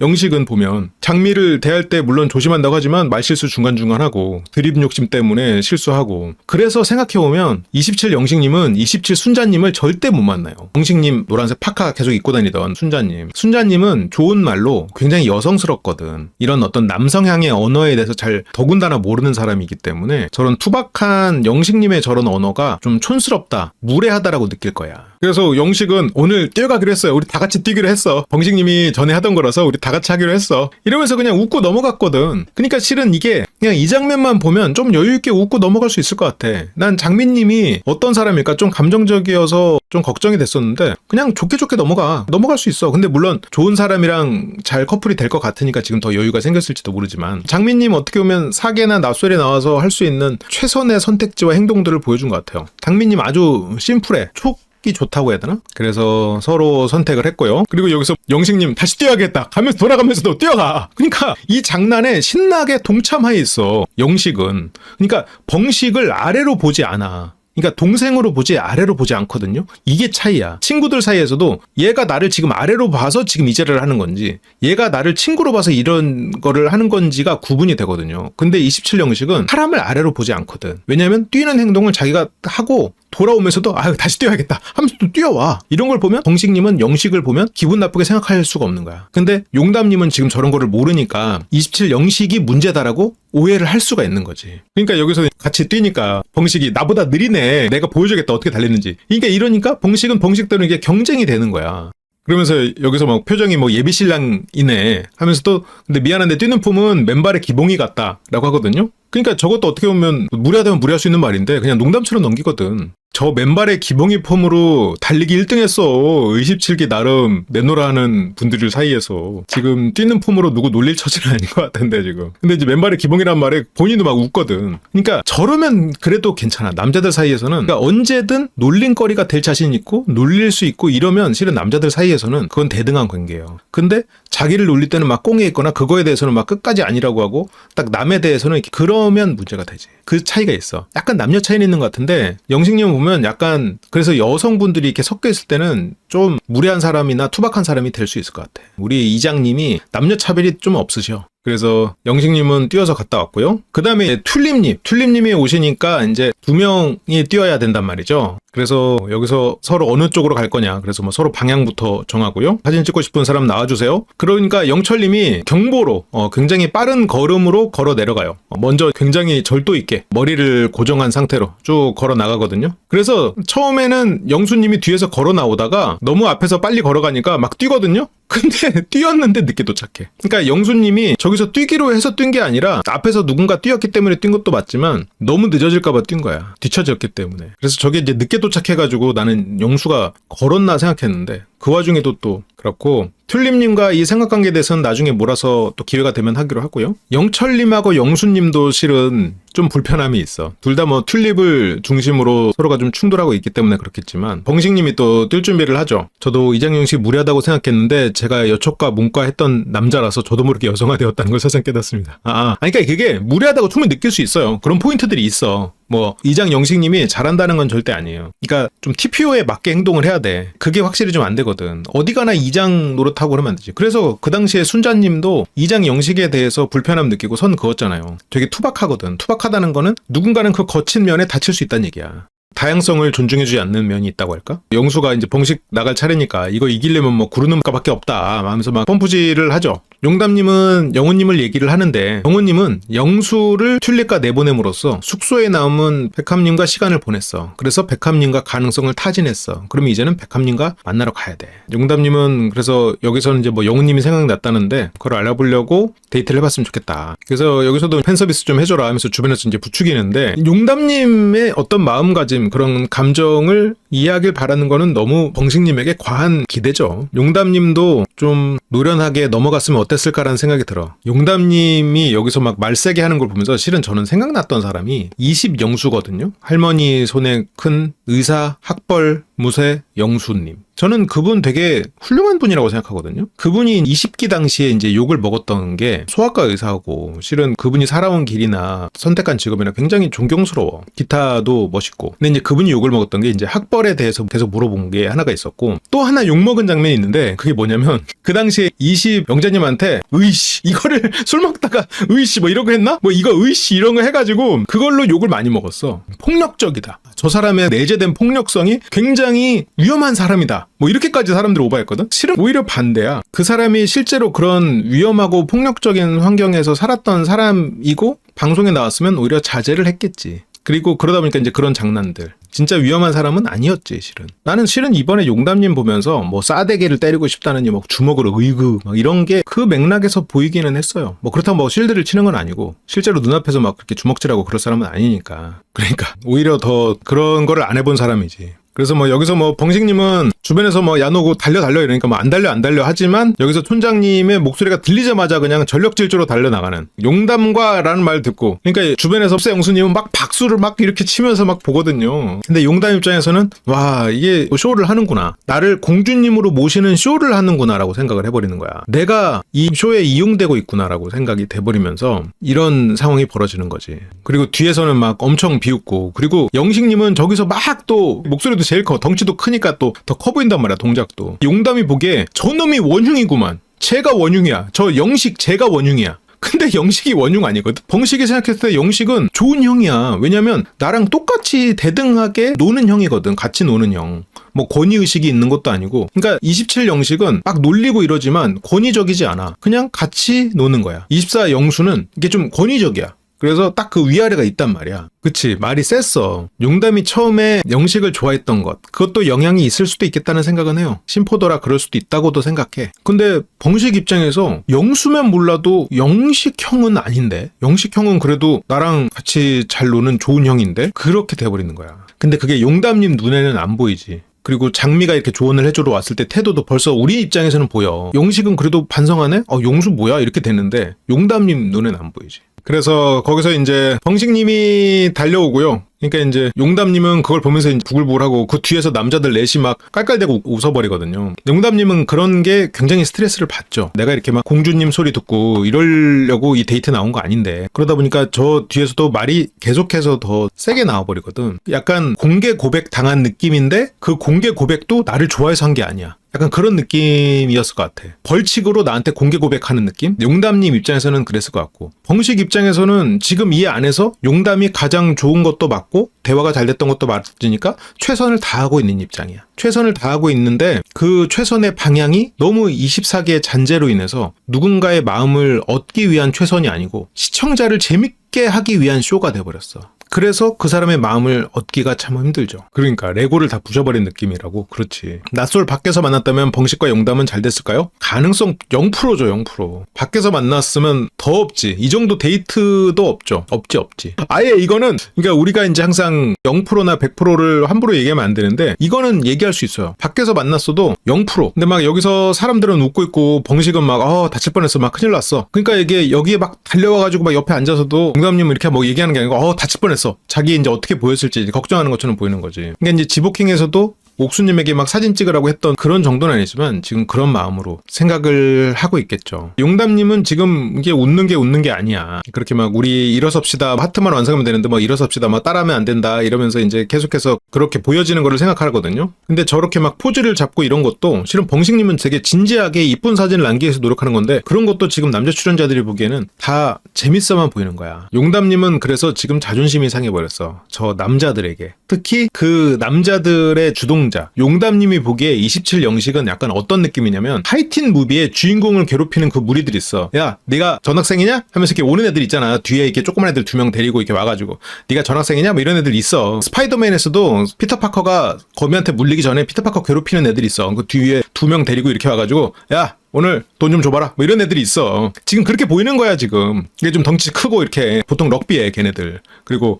영식은 보면 장미를 대할 때 물론 조심한다고 하지만 말실수 중간중간 하고 드립 욕심 때문에 실수하고. 그래서 생각해보면 27 영식님은 27 순자님을 절대 못 만나요. 영식님 노란색 파카 계속 입고 다니던 순자님은 좋은 말로 굉장히 여성스럽거든. 이런 어떤 남성향의 언어에 대해서 잘 더군다나 모르는 사람이기 때문에 저런 투박한 영식님의 저런 언어가 좀 촌스럽다, 무례하다라고 느낄 거야. 그래서 영식은 오늘 뛰어가기로 했어요. 우리 다 같이 뛰기로 했어. 벙식님이 전에 하던 거라서 우리 다 같이 하기로 했어. 이러면서 그냥 웃고 넘어갔거든. 그러니까 실은 이게 그냥 이 장면만 보면 좀 여유있게 웃고 넘어갈 수 있을 것 같아. 난 장민님이 어떤 사람일까 좀 감정적이어서 좀 걱정이 됐었는데 그냥 좋게 넘어갈 수 있어. 근데 물론 좋은 사람이랑 잘 커플이 될 것 같으니까 지금 더 여유가 생겼을지도 모르지만, 장민님 어떻게 보면 사계나 낯설에 나와서 할 수 있는 최선의 선택지와 행동들을 보여준 것 같아요. 장민님 아주 심플해. 촉 기 좋다고 해야 되나? 그래서 서로 선택을 했고요. 그리고 여기서 영식님 다시 뛰어야겠다 하면서 돌아가면서도 뛰어가. 그러니까 이 장난에 신나게 동참해 있어. 영식은. 그러니까 벙식을 아래로 보지 않아. 그러니까 동생으로 보지 아래로 보지 않거든요. 이게 차이야. 친구들 사이에서도 얘가 나를 지금 아래로 봐서 지금 이 자리를 하는 건지 얘가 나를 친구로 봐서 이런 거를 하는 건지가 구분이 되거든요. 근데 27 영식은 사람을 아래로 보지 않거든. 왜냐하면 뛰는 행동을 자기가 하고 돌아오면서도 아유 다시 뛰어야겠다 하면서 또 뛰어와. 이런 걸 보면 벙식님은 영식을 보면 기분 나쁘게 생각할 수가 없는 거야. 근데 용담님은 지금 저런 거를 모르니까 27 영식이 문제다라고 오해를 할 수가 있는 거지. 그러니까 여기서 같이 뛰니까 벙식이 나보다 느리네. 내가 보여주겠다 어떻게 달렸는지. 그러니까 이러니까 벙식은 벙식대로 이게 경쟁이 되는 거야. 그러면서 여기서 막 표정이 뭐 예비신랑이네 하면서도 근데 미안한데 뛰는 폼은 맨발의 기봉이 같다라고 하거든요. 그러니까 저것도 어떻게 보면 무리하다면 무리할 수 있는 말인데 그냥 농담처럼 넘기거든. 저 맨발의 기봉이 폼으로 달리기 1등 했어. 27기 나름 내노라 하는 분들 사이에서. 지금 뛰는 폼으로 누구 놀릴 처지는 아닌 것 같은데 지금. 근데 이제 맨발의 기봉이란 말에 본인도 막 웃거든. 그러니까 저러면 그래도 괜찮아. 남자들 사이에서는 그러니까 언제든 놀림거리가 될 자신 있고 놀릴 수 있고 이러면 실은 남자들 사이에서는 그건 대등한 관계예요. 근데 자기를 놀릴 때는 막 꽁에 있거나 그거에 대해서는 막 끝까지 아니라고 하고 딱 남에 대해서는 이렇게 그러면 문제가 되지. 그 차이가 있어. 약간 남녀 차이는 있는 것 같은데 영식님 보면 약간 그래서 여성분들이 이렇게 섞여 있을 때는 좀 무례한 사람이나 투박한 사람이 될 수 있을 것 같아. 우리 이장님이 남녀 차별이 좀 없으셔. 그래서 영식님은 뛰어서 갔다 왔고요. 그 다음에 튤립님이 오시니까 이제 2명이 뛰어야 된단 말이죠. 그래서 여기서 서로 어느 쪽으로 갈 거냐. 그래서 뭐 서로 방향부터 정하고요. 사진 찍고 싶은 사람 나와주세요. 그러니까 영철님이 경보로 굉장히 빠른 걸음으로 걸어 내려가요. 먼저 굉장히 절도 있게 머리를 고정한 상태로 쭉 걸어 나가거든요. 그래서 처음에는 영수님이 뒤에서 걸어 나오다가 너무 앞에서 빨리 걸어가니까 막 뛰거든요. 근데 뛰었는데 늦게 도착해. 그러니까 영수님이 저기서 뛰기로 해서 뛴 게 아니라 앞에서 누군가 뛰었기 때문에 뛴 것도 맞지만 너무 늦어질까봐 뛴 거야. 뒤처졌기 때문에. 그래서 저게 이제 늦게 도착해가지고 나는 영수가 걸었나 생각했는데 그 와중에도 또 그렇고 튤립님과 이 삼각관계에 대해서는 나중에 몰아서 또 기회가 되면 하기로 하고요. 영철님하고 영수님도 실은 좀 불편함이 있어. 둘 다 뭐 튤립을 중심으로 서로가 좀 충돌하고 있기 때문에 그렇겠지만 벙식님이 또 뛸 준비를 하죠. 저도 이장영식 무리하다고 생각했는데 제가 여촉과 문과 했던 남자라서 저도 모르게 여성화되었다는 걸 새삼 깨닫습니다. 그러니까 그게 무리하다고 충분히 느낄 수 있어요. 그런 포인트들이 있어. 뭐 이장 영식님이 잘한다는 건 절대 아니에요. 그러니까 좀 TPO에 맞게 행동을 해야 돼. 그게 확실히 좀 안 되거든. 어디 가나 이장 노릇하고 그러면 안 되지. 그래서 그 당시에 순자님도 이장 영식에 대해서 불편함 느끼고 선 그었잖아요. 되게 투박하거든. 투박하다는 거는 누군가는 그 거친 면에 다칠 수 있다는 얘기야. 다양성을 존중해주지 않는 면이 있다고 할까? 영수가 이제 벙식 나갈 차례니까 이거 이기려면 뭐 구르는 가밖에 없다 하면서 막 펌프질을 하죠. 용담님은 영훈님을 얘기를 하는데 영훈님은 영수를 튤립과 내보냄으로써 숙소에 남은 백합님과 시간을 보냈어. 그래서 백합님과 가능성을 타진했어. 그러면 이제는 백합님과 만나러 가야 돼. 용담님은 그래서 여기서는 이제 뭐 영훈님이 생각났다는데 그걸 알아보려고 데이트를 해봤으면 좋겠다. 그래서 여기서도 팬서비스 좀 해줘라 하면서 주변에서 이제 부추기는데 용담님의 어떤 마음가짐 그런 감정을 이해하길 바라는 거는 너무 벙식님에게 과한 기대죠. 용담님도 좀 노련하게 넘어갔으면 어땠을까라는 생각이 들어. 용담님이 여기서 막 말세게 하는 걸 보면서 실은 저는 생각났던 사람이 20영수거든요. 할머니 손에 큰 의사, 학벌, 무쇠, 영수님. 저는 그분 되게 훌륭한 분이라고 생각하거든요. 그분이 20기 당시에 이제 욕을 먹었던 게 소아과 의사하고 실은 그분이 살아온 길이나 선택한 직업이나 굉장히 존경스러워. 기타도 멋있고. 근데 이제 그분이 욕을 먹었던 게 이제 학벌에 대해서 계속 물어본 게 하나가 있었고 또 하나 욕 먹은 장면이 있는데 그게 뭐냐면 그 당시에 20 영자님한테 으이씨 이거를 술 먹다가 으이씨 뭐 이런 거 했나? 뭐 이거 으이씨 이런 거 해가지고 그걸로 욕을 많이 먹었어. 폭력적이다. 저 사람의 내재된 폭력성이 굉장히 위험한 사람이다. 뭐 이렇게까지 사람들이 오버했거든? 실은 오히려 반대야. 그 사람이 실제로 그런 위험하고 폭력적인 환경에서 살았던 사람이고 방송에 나왔으면 오히려 자제를 했겠지. 그리고 그러다 보니까 이제 그런 장난들. 진짜 위험한 사람은 아니었지, 실은. 나는 실은 이번에 용담님 보면서 뭐 싸대기를 때리고 싶다느니 뭐 주먹으로 으이그 막 이런 게 그 맥락에서 보이기는 했어요. 뭐 그렇다고 뭐 실드를 치는 건 아니고 실제로 눈앞에서 막 그렇게 주먹질하고 그럴 사람은 아니니까. 그러니까 오히려 더 그런 거를 안 해본 사람이지. 그래서 뭐 여기서 뭐 벙식님은 주변에서 뭐 야노고 달려 이러니까 뭐 안 달려 하지만 여기서 촌장님의 목소리가 들리자마자 그냥 전력질주로 달려나가는 용담과라는 말 듣고, 그러니까 주변에서 흡사 영수님은 막 박수를 막 이렇게 치면서 막 보거든요. 근데 용담 입장에서는 와, 이게 쇼를 하는구나, 나를 공주님으로 모시는 쇼를 하는구나 라고 생각을 해버리는 거야. 내가 이 쇼에 이용되고 있구나라고 생각이 돼버리면서 이런 상황이 벌어지는 거지. 그리고 뒤에서는 막 엄청 비웃고, 그리고 영식님은 저기서 막 또 목소리도 제일 커, 덩치도 크니까 또 더 커 보인단 말이야, 동작도. 용담이 보기에 저놈이 원흉이구만, 제가 원흉이야, 저 영식 제가 원흉이야. 근데 영식이 원흉 아니거든. 벙식이 생각했을 때 영식은 좋은 형이야. 왜냐면 나랑 똑같이 대등하게 노는 형이거든. 같이 노는 형. 뭐 권위의식이 있는 것도 아니고. 그러니까 27 영식은 막 놀리고 이러지만 권위적이지 않아. 그냥 같이 노는 거야. 24 영수는 이게 좀 권위적이야. 그래서 딱 그 위아래가 있단 말이야. 그치, 말이 셌어. 용담이 처음에 영식을 좋아했던 것, 그것도 영향이 있을 수도 있겠다는 생각은 해요. 심포도라 그럴 수도 있다고도 생각해. 근데 벙식 입장에서 영수면 몰라도 영식형은 아닌데, 영식형은 그래도 나랑 같이 잘 노는 좋은 형인데, 그렇게 돼버리는 거야. 근데 그게 용담님 눈에는 안 보이지. 그리고 장미가 이렇게 조언을 해주러 왔을 때 태도도 벌써 우리 입장에서는 보여. 용식은 그래도 반성하네? 용수 뭐야? 이렇게 되는데 용담님 눈엔 안 보이지. 그래서 거기서 이제 벙식님이 달려오고요. 그러니까 이제 용담님은 그걸 보면서 이제 부글부글하고 그 뒤에서 남자들 넷이 막 깔깔대고 웃어버리거든요. 용담님은 그런 게 굉장히 스트레스를 받죠. 내가 이렇게 막 공주님 소리 듣고 이러려고 이 데이트 나온 거 아닌데, 그러다 보니까 저 뒤에서도 말이 계속해서 더 세게 나와버리거든. 약간 공개 고백 당한 느낌인데 그 공개 고백도 나를 좋아해서 한 게 아니야. 약간 그런 느낌이었을 것 같아. 벌칙으로 나한테 공개 고백하는 느낌? 용담님 입장에서는 그랬을 것 같고, 벙식 입장에서는 지금 이 안에서 용담이 가장 좋은 것도 맞고 대화가 잘 됐던 것도 맞으니까 최선을 다하고 있는 입장이야. 최선을 다하고 있는데 그 최선의 방향이 너무 24개의 잔재로 인해서 누군가의 마음을 얻기 위한 최선이 아니고 시청자를 재밌게 하기 위한 쇼가 돼버렸어. 그래서 그 사람의 마음을 얻기가 참 힘들죠. 그러니까 레고를 다 부셔버린 느낌이라고. 그렇지. 낯설 밖에서 만났다면 벙식과 용담은 잘 됐을까요? 가능성 0%죠. 0%. 밖에서 만났으면 더 없지. 이 정도 데이트도 없죠. 없지. 아예 이거는, 그러니까 우리가 이제 항상 0%나 100%를 함부로 얘기하면 안 되는데 이거는 얘기할 수 있어요. 밖에서 만났어도 0%. 근데 막 여기서 사람들은 웃고 있고 벙식은 막 다칠 뻔했어, 막 큰일 났어. 그러니까 이게 여기에 막 달려와가지고 막 옆에 앉아서도 용담님은 이렇게 뭐 얘기하는 게 아니고 다칠 뻔했어, 자기 이제 어떻게 보였을지 걱정하는 것처럼 보이는 거지. 그러니까 이제 지보킹에서도 옥수님에게 막 사진 찍으라고 했던 그런 정도는 아니지만 지금 그런 마음으로 생각을 하고 있겠죠. 용담님은 지금 이게 웃는 게 아니야. 그렇게 막 우리 일어섭시다, 하트만 완성하면 되는데 뭐 일어섭시다, 막 따라하면 안 된다 이러면서 이제 계속해서 그렇게 보여지는 거를 생각하거든요. 근데 저렇게 막 포즈를 잡고 이런 것도 실은 벙식님은 되게 진지하게 이쁜 사진을 남기기 위해서 노력하는 건데 그런 것도 지금 남자 출연자들이 보기에는 다 재밌어만 보이는 거야. 용담님은 그래서 지금 자존심이 상해버렸어. 저 남자들에게. 특히 그 남자들의 주동 용담님이 보기에 27 영식은 약간 어떤 느낌이냐면 하이틴 무비의 주인공을 괴롭히는 그 무리들이 있어. 야, 네가 전학생이냐? 하면서 이렇게 오는 애들 있잖아. 뒤에 이렇게 조그만 애들 2명 데리고 이렇게 와가지고 네가 전학생이냐? 뭐 이런 애들 있어. 스파이더맨에서도 피터 파커가 거미한테 물리기 전에 피터 파커 괴롭히는 애들이 있어. 그 뒤에 2명 데리고 이렇게 와가지고 야, 오늘 돈 좀 줘봐라, 뭐 이런 애들이 있어. 지금 그렇게 보이는 거야. 지금 이게 좀 덩치 크고 이렇게 보통 럭비해 걔네들. 그리고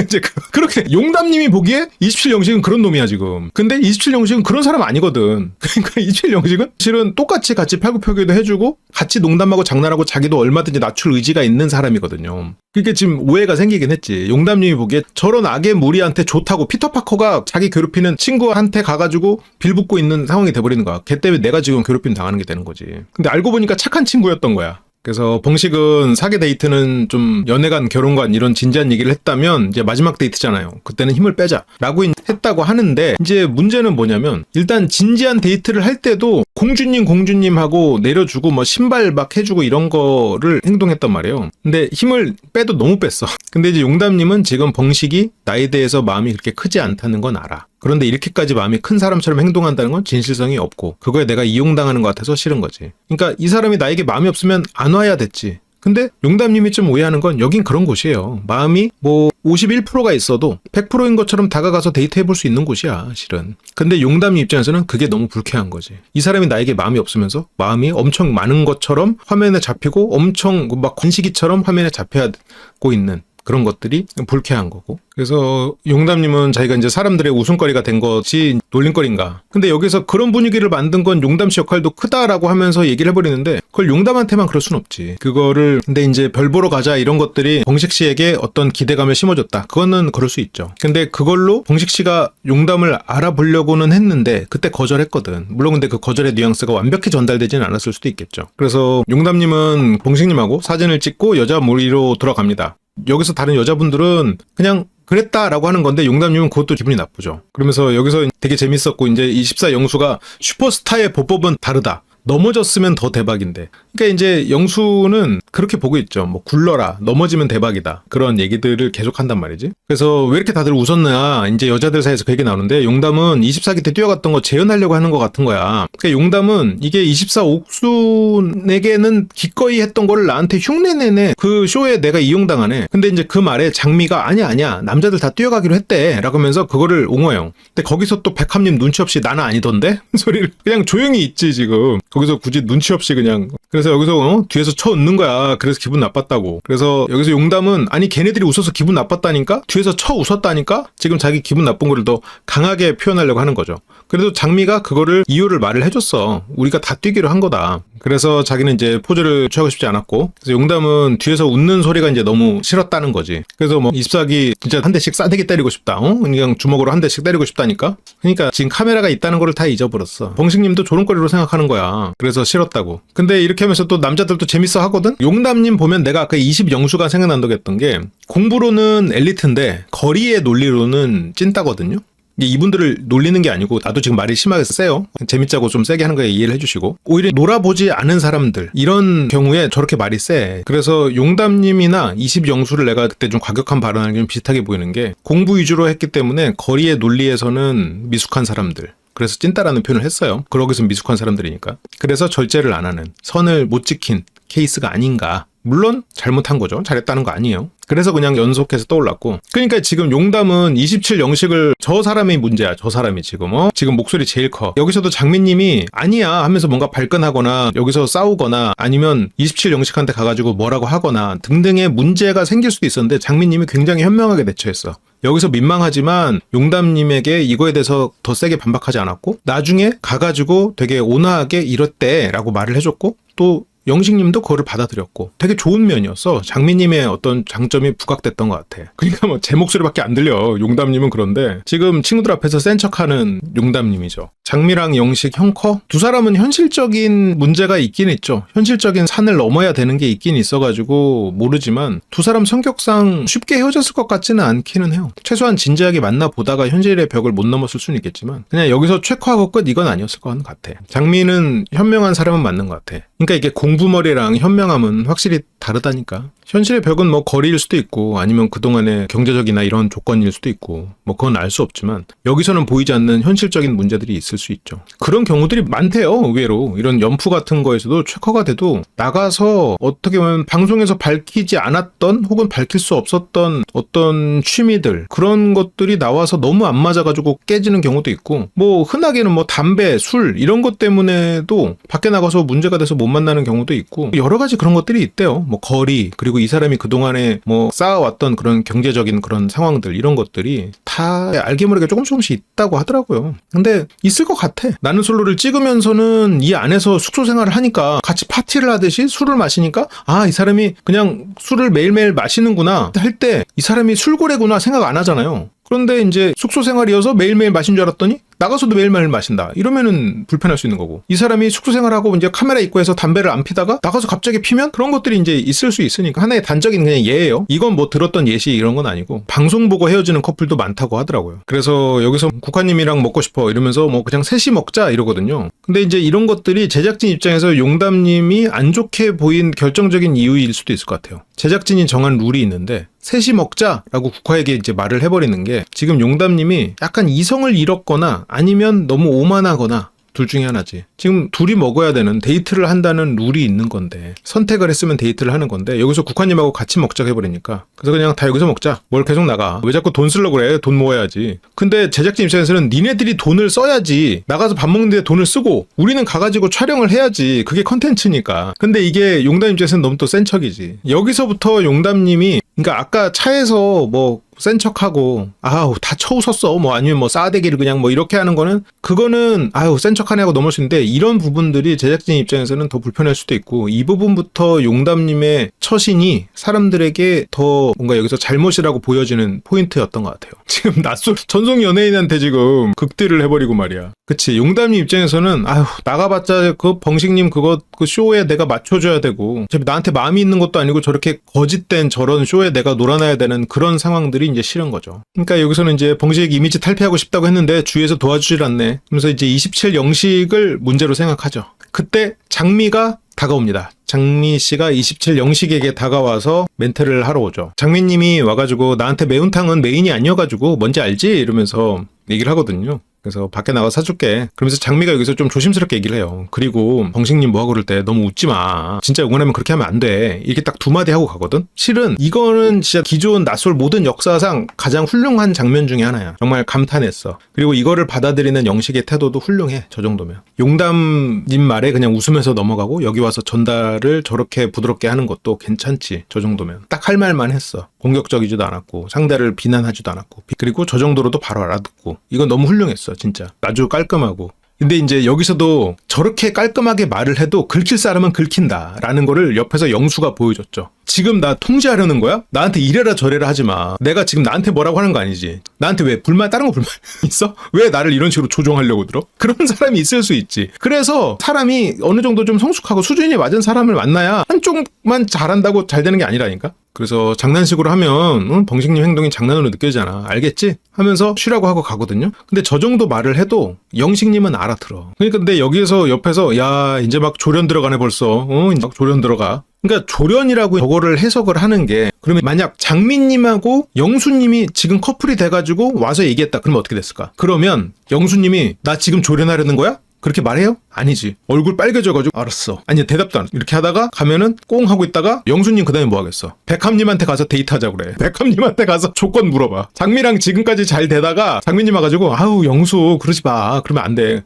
이제 그렇게 용담님이 보기에 27 영식은 그런 놈이야 지금. 근데 27 영식은 그런 사람 아니거든. 그러니까 27 영식은 실은 똑같이 같이 팔굽혀펴기도 해주고 같이 농담하고 장난하고 자기도 얼마든지 낮출 의지가 있는 사람이거든요. 그게 지금 오해가 생기긴 했지. 용담님이 보기에 저런 악의 무리한테 좋다고 피터 파커가 자기 괴롭히는 친구한테 가가지고 빌붙고 있는 상황이 돼버리는 거야. 걔 때문에 내가 지금 괴롭힘 당하는 게 되는 거지. 근데 알고 보니까 착한 친구였던 거야. 그래서 벙식은 사계 데이트는 좀 연애관, 결혼관 이런 진지한 얘기를 했다면 이제 마지막 데이트잖아요. 그때는 힘을 빼자 라고 했다고 하는데 이제 문제는 뭐냐면 일단 진지한 데이트를 할 때도 공주님하고 내려주고 뭐 신발 막 해주고 이런 거를 행동했단 말이에요. 근데 힘을 빼도 너무 뺐어. 근데 이제 용담님은 지금 벙식이 나에 대해서 마음이 그렇게 크지 않다는 건 알아. 그런데 이렇게까지 마음이 큰 사람처럼 행동한다는 건 진실성이 없고 그거에 내가 이용당하는 것 같아서 싫은 거지. 그러니까 이 사람이 나에게 마음이 없으면 안 와야 됐지. 근데 용담님이 좀 오해하는 건 여긴 그런 곳이에요. 마음이 뭐 51%가 있어도 100%인 것처럼 다가가서 데이트해볼 수 있는 곳이야 실은. 근데 용담님 입장에서는 그게 너무 불쾌한 거지. 이 사람이 나에게 마음이 없으면서 마음이 엄청 많은 것처럼 화면에 잡히고 엄청 막 관시기처럼 화면에 잡혀고 있는 그런 것들이 불쾌한 거고. 그래서 용담님은 자기가 이제 사람들의 웃음거리가 된 것이 놀림거리인가. 근데 여기서 그런 분위기를 만든 건 용담 씨 역할도 크다라고 하면서 얘기를 해버리는데 그걸 용담한테만 그럴 순 없지. 그거를 근데 이제 별 보러 가자 이런 것들이 봉식 씨에게 어떤 기대감을 심어줬다. 그거는 그럴 수 있죠. 근데 그걸로 봉식 씨가 용담을 알아보려고는 했는데 그때 거절했거든. 물론 근데 그 거절의 뉘앙스가 완벽히 전달되지는 않았을 수도 있겠죠. 그래서 용담님은 봉식님하고 사진을 찍고 여자 무리로 들어갑니다. 여기서 다른 여자분들은 그냥 그랬다라고 하는 건데 용담님은 그것도 기분이 나쁘죠. 그러면서 여기서 되게 재밌었고 이제 24 영수가 슈퍼스타의 보법은 다르다. 넘어졌으면 더 대박인데. 그러니까 이제 영수는 그렇게 보고 있죠. 뭐 굴러라. 넘어지면 대박이다. 그런 얘기들을 계속 한단 말이지. 그래서 왜 이렇게 다들 웃었나. 이제 여자들 사이에서 그 얘기 나오는데 용담은 24기 때 뛰어갔던 거 재현하려고 하는 것 같은 거야. 그러니까 용담은 이게 24 옥순에게는 기꺼이 했던 거를 나한테 흉내내네. 그 쇼에 내가 이용당하네. 근데 이제 그 말에 장미가 아니야. 남자들 다 뛰어가기로 했대. 라고 하면서 그거를 옹호해요. 근데 거기서 또 백합님 눈치 없이 나는 아니던데? 소리를 그냥 조용히 있지 지금. 거기서 굳이 눈치 없이 그냥. 그래서 여기서 뒤에서 쳐 웃는 거야. 그래서 기분 나빴다고. 그래서 여기서 용담은 아니 걔네들이 웃어서 기분 나빴다니까? 뒤에서 쳐 웃었다니까? 지금 자기 기분 나쁜 거를 더 강하게 표현하려고 하는 거죠. 그래도 장미가 그거를 이유를 말을 해줬어. 우리가 다 뛰기로 한 거다. 그래서 자기는 이제 포즈를 취하고 싶지 않았고, 그래서 용담은 뒤에서 웃는 소리가 이제 너무 싫었다는 거지. 그래서 뭐 24기 진짜 한 대씩 싸대기 때리고 싶다. 그냥 주먹으로 한 대씩 때리고 싶다니까. 그러니까 지금 카메라가 있다는 거를 다 잊어버렸어. 봉식님도 조롱거리로 생각하는 거야. 그래서 싫었다고. 근데 이렇게 하면서 또 남자들도 재밌어 하거든. 용담님 보면 내가 아까 20 영수가 생각난다고 했던 게 공부로는 엘리트인데 거리의 논리로는 찐따거든요. 이분들을 놀리는 게 아니고 나도 지금 말이 심하게 세요. 재밌자고 좀 세게 하는 거에 이해를 해주시고 오히려 놀아보지 않은 사람들 이런 경우에 저렇게 말이 세. 그래서 용담님이나 20영수를 내가 그때 좀 과격한 발언을 좀 비슷하게 보이는 게 공부 위주로 했기 때문에 거리의 논리에서는 미숙한 사람들 그래서 찐따라는 표현을 했어요. 그러기 위해서 미숙한 사람들이니까. 그래서 절제를 안 하는 선을 못 지킨 케이스가 아닌가. 물론 잘못한 거죠. 잘했다는 거 아니에요. 그래서 그냥 연속해서 떠올랐고 그러니까 지금 용담은 27 영식을 저 사람이 문제야. 저 사람이 지금 지금 목소리 제일 커. 여기서도 장미님이 아니야 하면서 뭔가 발끈하거나 여기서 싸우거나 아니면 27 영식한테 가가지고 뭐라고 하거나 등등의 문제가 생길 수도 있었는데 장미님이 굉장히 현명하게 대처했어. 여기서 민망하지만 용담님에게 이거에 대해서 더 세게 반박하지 않았고 나중에 가가지고 되게 온화하게 이랬대라고 말을 해줬고 또 영식님도 그거를 받아들였고 되게 좋은 면이었어. 장미님의 어떤 장점이 부각됐던 것 같아. 그러니까 뭐 제 목소리밖에 안 들려. 용담님은 그런데 지금 친구들 앞에서 센 척하는 용담님이죠. 장미랑 영식 형커? 두 사람은 현실적인 문제가 있긴 있죠. 현실적인 산을 넘어야 되는 게 있긴 있어가지고 모르지만 두 사람 성격상 쉽게 헤어졌을 것 같지는 않기는 해요. 최소한 진지하게 만나보다가 현실의 벽을 못 넘었을 수는 있겠지만 그냥 여기서 체크하고 끝 이건 아니었을 것 같아. 장미는 현명한 사람은 맞는 것 같아. 그러니까 이게 공부머리랑 현명함은 확실히 다르다니까. 현실의 벽은 뭐 거리일 수도 있고 아니면 그동안의 경제적이나 이런 조건일 수도 있고 뭐 그건 알 수 없지만 여기서는 보이지 않는 현실적인 문제들이 있을 수 있죠. 그런 경우들이 많대요. 의외로. 이런 연프 같은 거에서도 체커가 돼도 나가서 어떻게 보면 방송에서 밝히지 않았던 혹은 밝힐 수 없었던 어떤 취미들 그런 것들이 나와서 너무 안 맞아가지고 깨지는 경우도 있고 뭐 흔하게는 뭐 담배, 술 이런 것 때문에도 밖에 나가서 문제가 돼서 못 만나는 경우도 있고 여러 가지 그런 것들이 있대요. 뭐 거리 그리고 이 사람이 그동안에 뭐 쌓아왔던 그런 경제적인 그런 상황들 이런 것들이 다 알게 모르게 조금씩 있다고 하더라고요. 근데 있을 것 같아. 나는 솔로를 찍으면서는 이 안에서 숙소 생활을 하니까 같이 파티를 하듯이 술을 마시니까 아, 이 사람이 그냥 술을 매일매일 마시는구나 할 때 이 사람이 술고래구나 생각 안 하잖아요. 그런데 이제 숙소 생활이어서 매일매일 마신 줄 알았더니 나가서도 매일매일 마신다. 이러면은 불편할 수 있는 거고. 이 사람이 숙소 생활하고 이제 카메라 있고 해서 담배를 안 피다가 나가서 갑자기 피면 그런 것들이 이제 있을 수 있으니까 하나의 단적인 그냥 예예요. 이건 뭐 들었던 예시 이런 건 아니고 방송 보고 헤어지는 커플도 많다고 하더라고요. 그래서 여기서 국화님이랑 먹고 싶어 이러면서 뭐 그냥 셋이 먹자 이러거든요. 근데 이제 이런 것들이 제작진 입장에서 용담님이 안 좋게 보인 결정적인 이유일 수도 있을 것 같아요. 제작진이 정한 룰이 있는데 셋이 먹자라고 국화에게 이제 말을 해버리는 게 지금 용담님이 약간 이성을 잃었거나 아니면 너무 오만하거나 둘 중에 하나지. 지금 둘이 먹어야 되는, 데이트를 한다는 룰이 있는 건데 선택을 했으면 데이트를 하는 건데 여기서 국화님하고 같이 먹자고 해버리니까 그래서 그냥 다 여기서 먹자. 뭘 계속 나가. 왜 자꾸 돈 쓰려고 그래. 돈 모아야지. 근데 제작진 입장에서는 니네들이 돈을 써야지. 나가서 밥 먹는데 돈을 쓰고 우리는 가가지고 촬영을 해야지. 그게 컨텐츠니까. 근데 이게 용담 입장에서는 너무 또 센 척이지. 여기서부터 용담님이 그러니까 아까 차에서 뭐 센 척하고 아우 다 쳐웃었어 뭐 아니면 뭐 싸대기를 그냥 뭐 이렇게 하는 거는 그거는 아유 센 척하네 하고 넘을 수 있는데 이런 부분들이 제작진 입장에서는 더 불편할 수도 있고 이 부분부터 용담님의 처신이 사람들에게 더 뭔가 여기서 잘못이라고 보여지는 포인트였던 것 같아요. 지금 낯설 전속 연예인한테 지금 극딜을 해버리고 말이야. 그치 용담님 입장에서는 아유 나가봤자 그 벙식님 그거 그 쇼에 내가 맞춰줘야 되고 어차피 나한테 마음이 있는 것도 아니고 저렇게 거짓된 저런 쇼에 내가 놀아나야 되는 그런 상황들이 이제 싫은 거죠. 그러니까 여기서는 이제 벙식 이미지 탈피하고 싶다고 했는데 주위에서 도와주질 않네. 그러면서 이제 27 영식을 문제로 생각하죠. 그때 장미가 다가옵니다. 장미 씨가 27 영식에게 다가와서 멘트를 하러 오죠. 장미님이 와가지고 나한테 매운탕은 메인이 아니어가지고 뭔지 알지? 이러면서 얘기를 하거든요. 그래서 밖에 나가 사줄게. 그러면서 장미가 여기서 좀 조심스럽게 얘기를 해요. 그리고 벙식님 뭐하고 그럴 때 너무 웃지 마. 진짜 응원하면 그렇게 하면 안 돼. 이렇게 딱 두 마디 하고 가거든. 실은 이거는 진짜 기존 낯설 모든 역사상 가장 훌륭한 장면 중에 하나야. 정말 감탄했어. 그리고 이거를 받아들이는 영식의 태도도 훌륭해. 저 정도면. 용담님 말에 그냥 웃으면서 넘어가고 여기 와서 전달을 저렇게 부드럽게 하는 것도 괜찮지. 저 정도면. 딱 할 말만 했어. 공격적이지도 않았고 상대를 비난하지도 않았고 그리고 저 정도로도 바로 알아듣고 이건 너무 훌륭했어. 진짜 아주 깔끔하고. 근데 이제 여기서도 저렇게 깔끔하게 말을 해도 긁힐 사람은 긁힌다 라는 거를 옆에서 영수가 보여줬죠. 지금 나 통제하려는 거야? 나한테 이래라 저래라 하지 마. 내가 지금 나한테 뭐라고 하는 거 아니지. 나한테 왜 다른 거 불만 있어? 왜 나를 이런 식으로 조종하려고 들어? 그런 사람이 있을 수 있지. 그래서 사람이 어느 정도 좀 성숙하고 수준이 맞은 사람을 만나야 한쪽만 잘한다고 잘 되는 게 아니라니까. 그래서 장난식으로 하면 벙식님 행동이 장난으로 느껴지잖아. 알겠지? 하면서 쉬라고 하고 가거든요. 근데 저 정도 말을 해도 영식님은 알아들어. 그러니까 근데 여기에서 옆에서 야 이제 막 조련 들어가네 벌써. 이제 막 조련 들어가. 그러니까 조련이라고 저거를 해석을 하는 게 그러면 만약 장민님하고 영수님이 지금 커플이 돼가지고 와서 얘기했다. 그러면 어떻게 됐을까? 그러면 영수님이 나 지금 조련하려는 거야? 그렇게 말해요? 아니지. 얼굴 빨개져가지고 알았어. 아니 대답도 안 해. 이렇게 하다가 가면은 꽁 하고 있다가 영수님 그 다음에 뭐 하겠어? 백합님한테 가서 데이트하자고 그래. 백합님한테 가서 조건 물어봐. 장미랑 지금까지 잘 되다가 장미님 와가지고 아우 영수 그러지 마. 그러면 안 돼.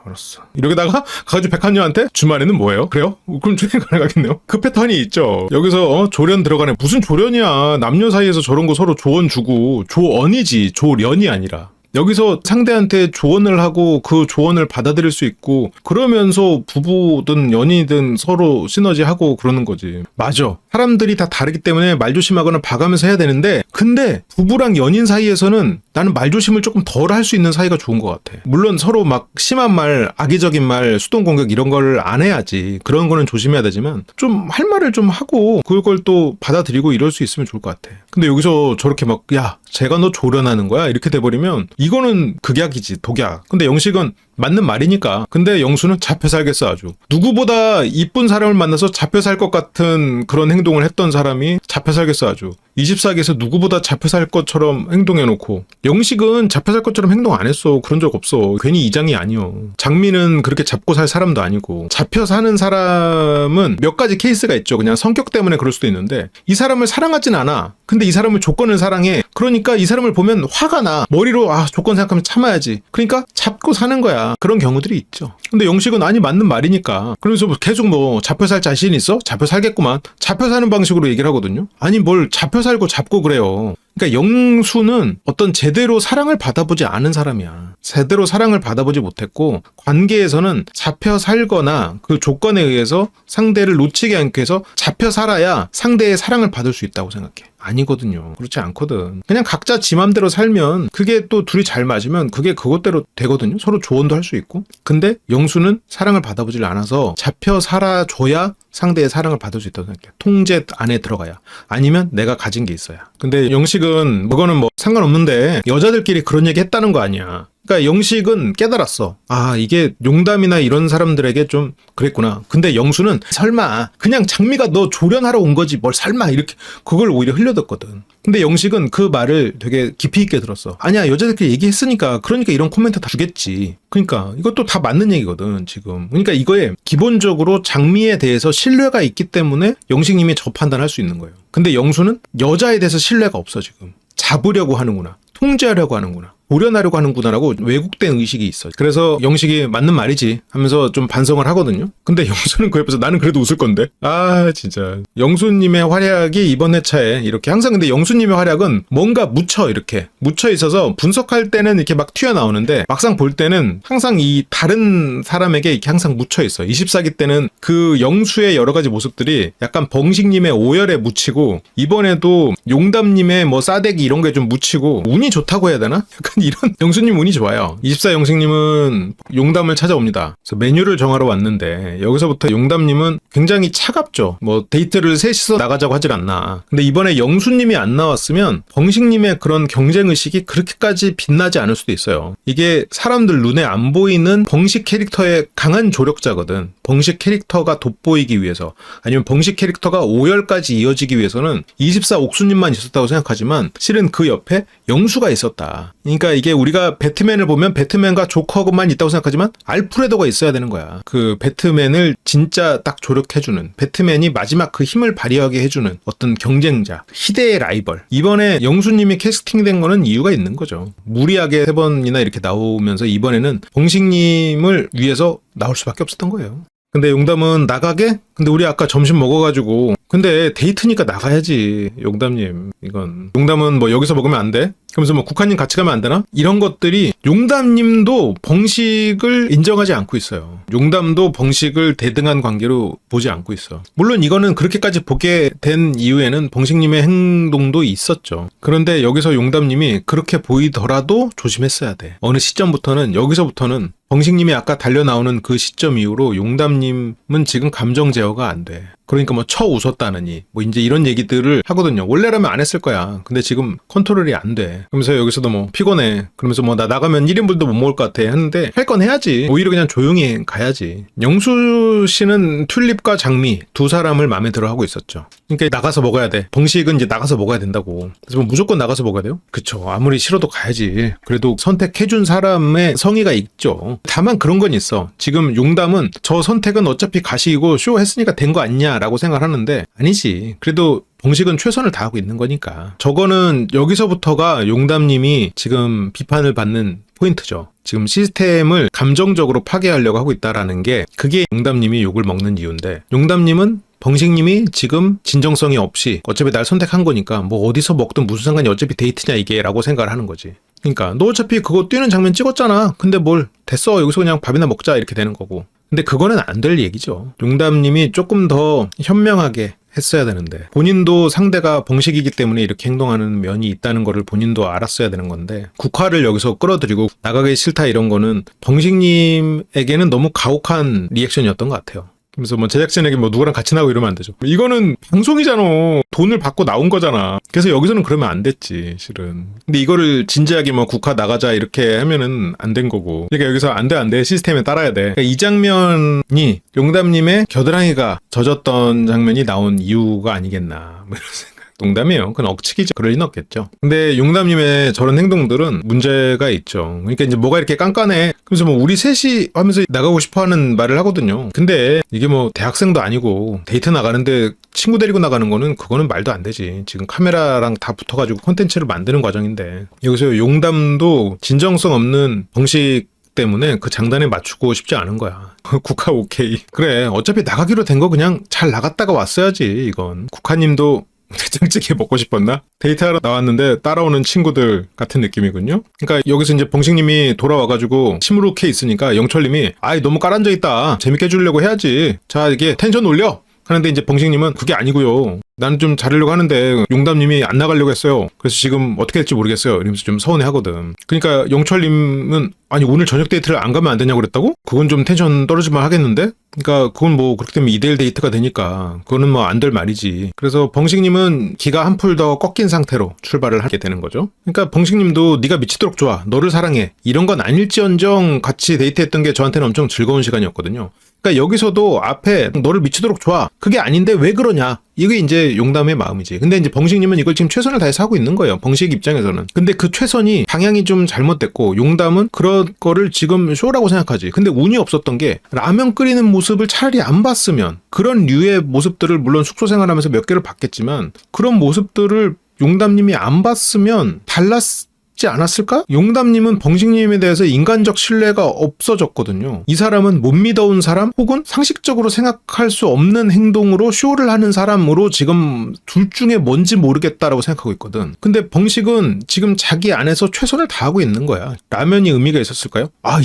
알았어. 이러다가 가가지고 백합님한테 주말에는 뭐예요? 그래요? 그럼 주행 가능하겠네요. 그 패턴이 있죠. 여기서 조련 들어가네. 무슨 조련이야. 남녀 사이에서 저런 거 서로 조언 주고 조언이지 조련이 아니라. 여기서 상대한테 조언을 하고 그 조언을 받아들일 수 있고 그러면서 부부든 연인이든 서로 시너지하고 그러는 거지. 맞아. 사람들이 다 다르기 때문에 말조심하거나 봐가면서 해야 되는데 근데 부부랑 연인 사이에서는 나는 말조심을 조금 덜 할 수 있는 사이가 좋은 것 같아. 물론 서로 막 심한 말, 악의적인 말, 수동공격 이런 걸 안 해야지. 그런 거는 조심해야 되지만 좀 할 말을 좀 하고 그걸 또 받아들이고 이럴 수 있으면 좋을 것 같아. 근데 여기서 저렇게 막 야 제가 너 조련하는 거야? 이렇게 돼버리면 이거는 극약이지 독약. 근데 영식은 맞는 말이니까. 근데 영수는 잡혀 살겠어 아주. 누구보다 이쁜 사람을 만나서 잡혀 살 것 같은 그런 행동을 했던 사람이 잡혀 살겠어 아주. 24기에서 누구보다 잡혀 살 것처럼 행동해놓고 영식은 잡혀 살 것처럼 행동 안 했어. 그런 적 없어. 괜히 이장이 아니여. 장미는 그렇게 잡고 살 사람도 아니고 잡혀 사는 사람은 몇 가지 케이스가 있죠. 그냥 성격 때문에 그럴 수도 있는데 이 사람을 사랑하진 않아. 근데 이 사람을 조건을 사랑해. 그러니까 이 사람을 보면 화가 나. 머리로 조건 생각하면 참아야지. 그러니까 잡고 사는 거야. 그런 경우들이 있죠. 근데 영식은 아니 맞는 말이니까. 그러면서 계속 뭐 잡혀 살 자신 있어? 잡혀 살겠구만. 잡혀 사는 방식으로 얘기를 하거든요. 아니 뭘 잡혀 살고 잡고 그래요. 그러니까 영수는 어떤 제대로 사랑을 받아보지 않은 사람이야. 제대로 사랑을 받아보지 못했고 관계에서는 잡혀 살거나 그 조건에 의해서 상대를 놓치게 않기 위해서 잡혀 살아야 상대의 사랑을 받을 수 있다고 생각해. 아니거든요. 그렇지 않거든. 그냥 각자 지 맘대로 살면 그게 또 둘이 잘 맞으면 그게 그것대로 되거든요. 서로 조언도 할 수 있고. 근데 영수는 사랑을 받아보질 않아서 잡혀 살아줘야 상대의 사랑을 받을 수 있다고 생각해. 통제 안에 들어가야. 아니면 내가 가진 게 있어야. 근데 영식은 그거는 뭐 상관없는데 여자들끼리 그런 얘기 했다는 거 아니야. 그러니까 영식은 깨달았어. 이게 용담이나 이런 사람들에게 좀 그랬구나. 근데 영수는 설마 그냥 장미가 너 조련하러 온 거지 뭘 설마 이렇게 그걸 오히려 흘려듣거든. 근데 영식은 그 말을 되게 깊이 있게 들었어. 아니야, 여자들끼리 얘기했으니까 그러니까 이런 코멘트 다 주겠지. 그러니까 이것도 다 맞는 얘기거든 지금. 그러니까 이거에 기본적으로 장미에 대해서 신뢰가 있기 때문에 영식님이 저 판단할 수 있는 거예요. 근데 영수는 여자에 대해서 신뢰가 없어 지금. 잡으려고 하는구나. 통제하려고 하는구나. 보려나려고 하는구나라고 왜곡된 의식이 있어. 그래서 영식이 맞는 말이지 하면서 좀 반성을 하거든요. 근데 영수는 그 옆에서 나는 그래도 웃을 건데. 아 진짜. 영수님의 활약이 이번 회차에 이렇게 항상 근데 영수님의 활약은 뭔가 묻혀 이렇게. 묻혀 있어서 분석할 때는 이렇게 막 튀어나오는데 막상 볼 때는 항상 이 다른 사람에게 이렇게 항상 묻혀 있어. 24기 때는 그 영수의 여러 가지 모습들이 약간 벙식님의 오열에 묻히고 이번에도 용담님의 뭐 싸대기 이런 게 좀 묻히고 운이 좋다고 해야 되나? 약간 이런 영수님 운이 좋아요. 24 영식님은 용담을 찾아옵니다. 그래서 메뉴를 정하러 왔는데 여기서부터 용담님은 굉장히 차갑죠. 뭐 데이트를 셋이서 나가자고 하질 않나. 근데 이번에 영수님이 안 나왔으면 벙식님의 그런 경쟁의식이 그렇게까지 빛나지 않을 수도 있어요. 이게 사람들 눈에 안 보이는 벙식 캐릭터의 강한 조력자거든. 벙식 캐릭터가 돋보이기 위해서 아니면 벙식 캐릭터가 5열까지 이어지기 위해서는 24 옥수님만 있었다고 생각하지만 실은 그 옆에 영수가 있었다. 그러니까 이게 우리가 배트맨을 보면 배트맨과 조커만 있다고 생각하지만 알프레도가 있어야 되는 거야. 그 배트맨을 진짜 딱 조력해주는, 배트맨이 마지막 그 힘을 발휘하게 해주는 어떤 경쟁자, 희대의 라이벌. 이번에 영수님이 캐스팅된 거는 이유가 있는 거죠. 무리하게 3번이나 이렇게 나오면서 이번에는 봉식님을 위해서 나올 수밖에 없었던 거예요. 근데 용담은 나가게? 근데 우리 아까 점심 먹어가지고 근데 데이트니까 나가야지 용담님. 이건 용담은 뭐 여기서 먹으면 안 돼? 그러면서 뭐 국화님 같이 가면 안 되나? 이런 것들이 용담님도 벙식을 인정하지 않고 있어요. 용담도 벙식을 대등한 관계로 보지 않고 있어. 물론 이거는 그렇게까지 보게 된 이유에는 벙식님의 행동도 있었죠. 그런데 여기서 용담님이 그렇게 보이더라도 조심했어야 돼. 어느 시점부터는 여기서부터는 벙식님이 아까 달려나오는 그 시점 이후로 용담님은 지금 감정 제어가 안 돼. 그러니까 뭐 웃었다느니 뭐 이제 이런 얘기들을 하거든요. 원래라면 안 했을 거야. 근데 지금 컨트롤이 안 돼. 그러면서 여기서도 뭐 피곤해. 그러면서 뭐 나 나가면 1인분도 못 먹을 것 같아 했는데 할 건 해야지. 오히려 그냥 조용히 가야지. 영수 씨는 튤립과 장미 두 사람을 마음에 들어 하고 있었죠. 그러니까 나가서 먹어야 돼. 벙식은 이제 나가서 먹어야 된다고. 그래서 뭐 무조건 나가서 먹어야 돼요? 그쵸. 아무리 싫어도 가야지. 그래도 선택해준 사람의 성의가 있죠. 다만 그런 건 있어. 지금 용담은 저 선택은 어차피 가식이고 쇼 했으니까 된 거 아니냐 라고 생각하는데 아니지. 그래도 벙식은 최선을 다하고 있는 거니까. 저거는 여기서부터가 용담님이 지금 비판을 받는 포인트죠. 지금 시스템을 감정적으로 파괴하려고 하고 있다라는 게 그게 용담님이 욕을 먹는 이유인데 용담님은 벙식님이 지금 진정성이 없이 어차피 날 선택한 거니까 뭐 어디서 먹든 무슨 상관이 어차피 데이트냐 이게 라고 생각을 하는 거지. 그러니까 너 어차피 그거 뛰는 장면 찍었잖아. 근데 뭘 됐어. 여기서 그냥 밥이나 먹자 이렇게 되는 거고. 근데 그거는 안 될 얘기죠. 용담님이 조금 더 현명하게 했어야 되는데 본인도 상대가 벙식이기 때문에 이렇게 행동하는 면이 있다는 거를 본인도 알았어야 되는 건데 국화를 여기서 끌어들이고 나가기 싫다 이런 거는 벙식님에게는 너무 가혹한 리액션이었던 것 같아요. 그래서 뭐 제작진에게 뭐 누구랑 같이 나고 이러면 안 되죠. 이거는 방송이잖아. 돈을 받고 나온 거잖아. 그래서 여기서는 그러면 안 됐지, 실은. 근데 이거를 진지하게 뭐 국화 나가자 이렇게 하면은 안 된 거고. 그러니까 여기서 안 돼. 시스템에 따라야 돼. 그러니까 이 장면이 용담님의 겨드랑이가 젖었던 장면이 나온 이유가 아니겠나. 뭐 이런 생각. 농담이에요. 그건 억측이죠. 그럴 리는 없겠죠. 근데 용담님의 저런 행동들은 문제가 있죠. 그러니까 이제 뭐가 이렇게 깐깐해. 그래서 뭐 우리 셋이 하면서 나가고 싶어 하는 말을 하거든요. 근데 이게 뭐 대학생도 아니고 데이트 나가는데 친구 데리고 나가는 거는 그거는 말도 안 되지. 지금 카메라랑 다 붙어가지고 콘텐츠를 만드는 과정인데 여기서 용담도 진정성 없는 벙식 때문에 그 장단에 맞추고 싶지 않은 거야. 국화 오케이. 그래 어차피 나가기로 된 거 그냥 잘 나갔다가 왔어야지. 이건 국화님도 된장찌개 먹고 싶었나? 데이트하러 나왔는데 따라오는 친구들 같은 느낌이군요. 그러니까 여기서 이제 벙식님이 돌아와가지고 시무룩해 있으니까 영철님이 아이 너무 깔아앉아 있다. 재밌게 해주려고 해야지. 자 이게 텐션 올려. 하는데 이제 벙식님은 그게 아니고요. 나는 좀 잘하려고 하는데 용담님이 안 나가려고 했어요. 그래서 지금 어떻게 될지 모르겠어요. 이러면서 좀 서운해 하거든. 그러니까 영철님은 아니 오늘 저녁 데이트를 안 가면 안 되냐고 그랬다고? 그건 좀 텐션 떨어질만 하겠는데? 그러니까 그건 뭐 그렇게 되면 2대1 데이트가 되니까 그거는 뭐 안 될 말이지. 그래서 벙식님은 기가 한풀 더 꺾인 상태로 출발을 하게 되는 거죠. 그러니까 벙식님도 네가 미치도록 좋아. 너를 사랑해. 이런 건 아닐지언정 같이 데이트했던 게 저한테는 엄청 즐거운 시간이었거든요. 그러니까 여기서도 앞에 너를 미치도록 좋아. 그게 아닌데 왜 그러냐. 이게 이제 용담의 마음이지. 근데 이제 병식님은 이걸 지금 최선을 다해서 하고 있는 거예요. 병식 입장에서는. 근데 그 최선이 방향이 좀 잘못됐고 용담은 그런 거를 지금 쇼라고 생각하지. 근데 운이 없었던 게 라면 끓이는 모습을 차라리 안 봤으면 그런 류의 모습들을 물론 숙소 생활하면서 몇 개를 봤겠지만 그런 모습들을 용담님이 안 봤으면 달랐지 않았을까? 용담님은 병식님에 대해서 인간적 신뢰가 없어졌거든요. 이 사람은 못 믿어온 사람 혹은 상식적으로 생각할 수 없는 행동으로 쇼를 하는 사람으로 지금 둘 중에 뭔지 모르겠다라고 생각하고 있거든. 근데 병식은 지금 자기 안에서 최선을 다하고 있는 거야. 라면이 의미가 있었을까요? 아,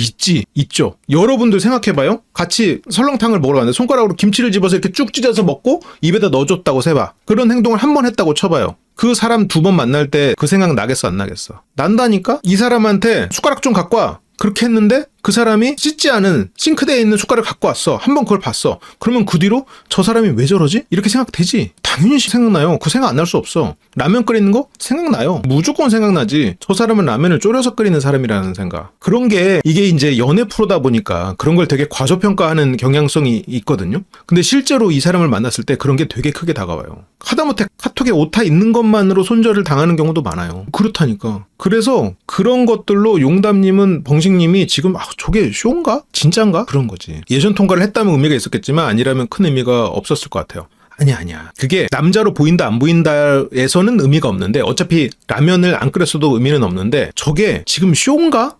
있죠. 여러분들 생각해봐요. 같이 설렁탕을 먹으러 갔는데 손가락으로 김치를 집어서 이렇게 쭉 찢어서 먹고 입에다 넣어줬다고 세봐. 그런 행동을 한 번 했다고 쳐봐요. 그 사람 2번 만날 때 그 생각 나겠어 안 나겠어? 난다니까? 이 사람한테 숟가락 좀 갖고 와. 그렇게 했는데 그 사람이 씻지 않은 싱크대에 있는 숟가락을 갖고 왔어. 한번 그걸 봤어. 그러면 그 뒤로 저 사람이 왜 저러지? 이렇게 생각되지. 당연히 생각나요. 그 생각 안 날 수 없어. 라면 끓이는 거? 생각나요. 무조건 생각나지. 저 사람은 라면을 졸여서 끓이는 사람이라는 생각. 그런 게 이게 이제 연애 프로다 보니까 그런 걸 되게 과소평가하는 경향성이 있거든요. 근데 실제로 이 사람을 만났을 때 그런 게 되게 크게 다가와요. 하다못해 카톡에 오타 있는 것만으로 손절을 당하는 경우도 많아요. 그렇다니까. 그래서 그런 것들로 용담님은 병식님이 지금 저게 쇼인가? 진짠가? 그런 거지. 예전 통과를 했다면 의미가 있었겠지만 아니라면 큰 의미가 없었을 것 같아요. 아니야. 그게 남자로 보인다 안 보인다에서는 의미가 없는데 어차피 라면을 안 끓였어도 의미는 없는데 저게 지금 쇼인가?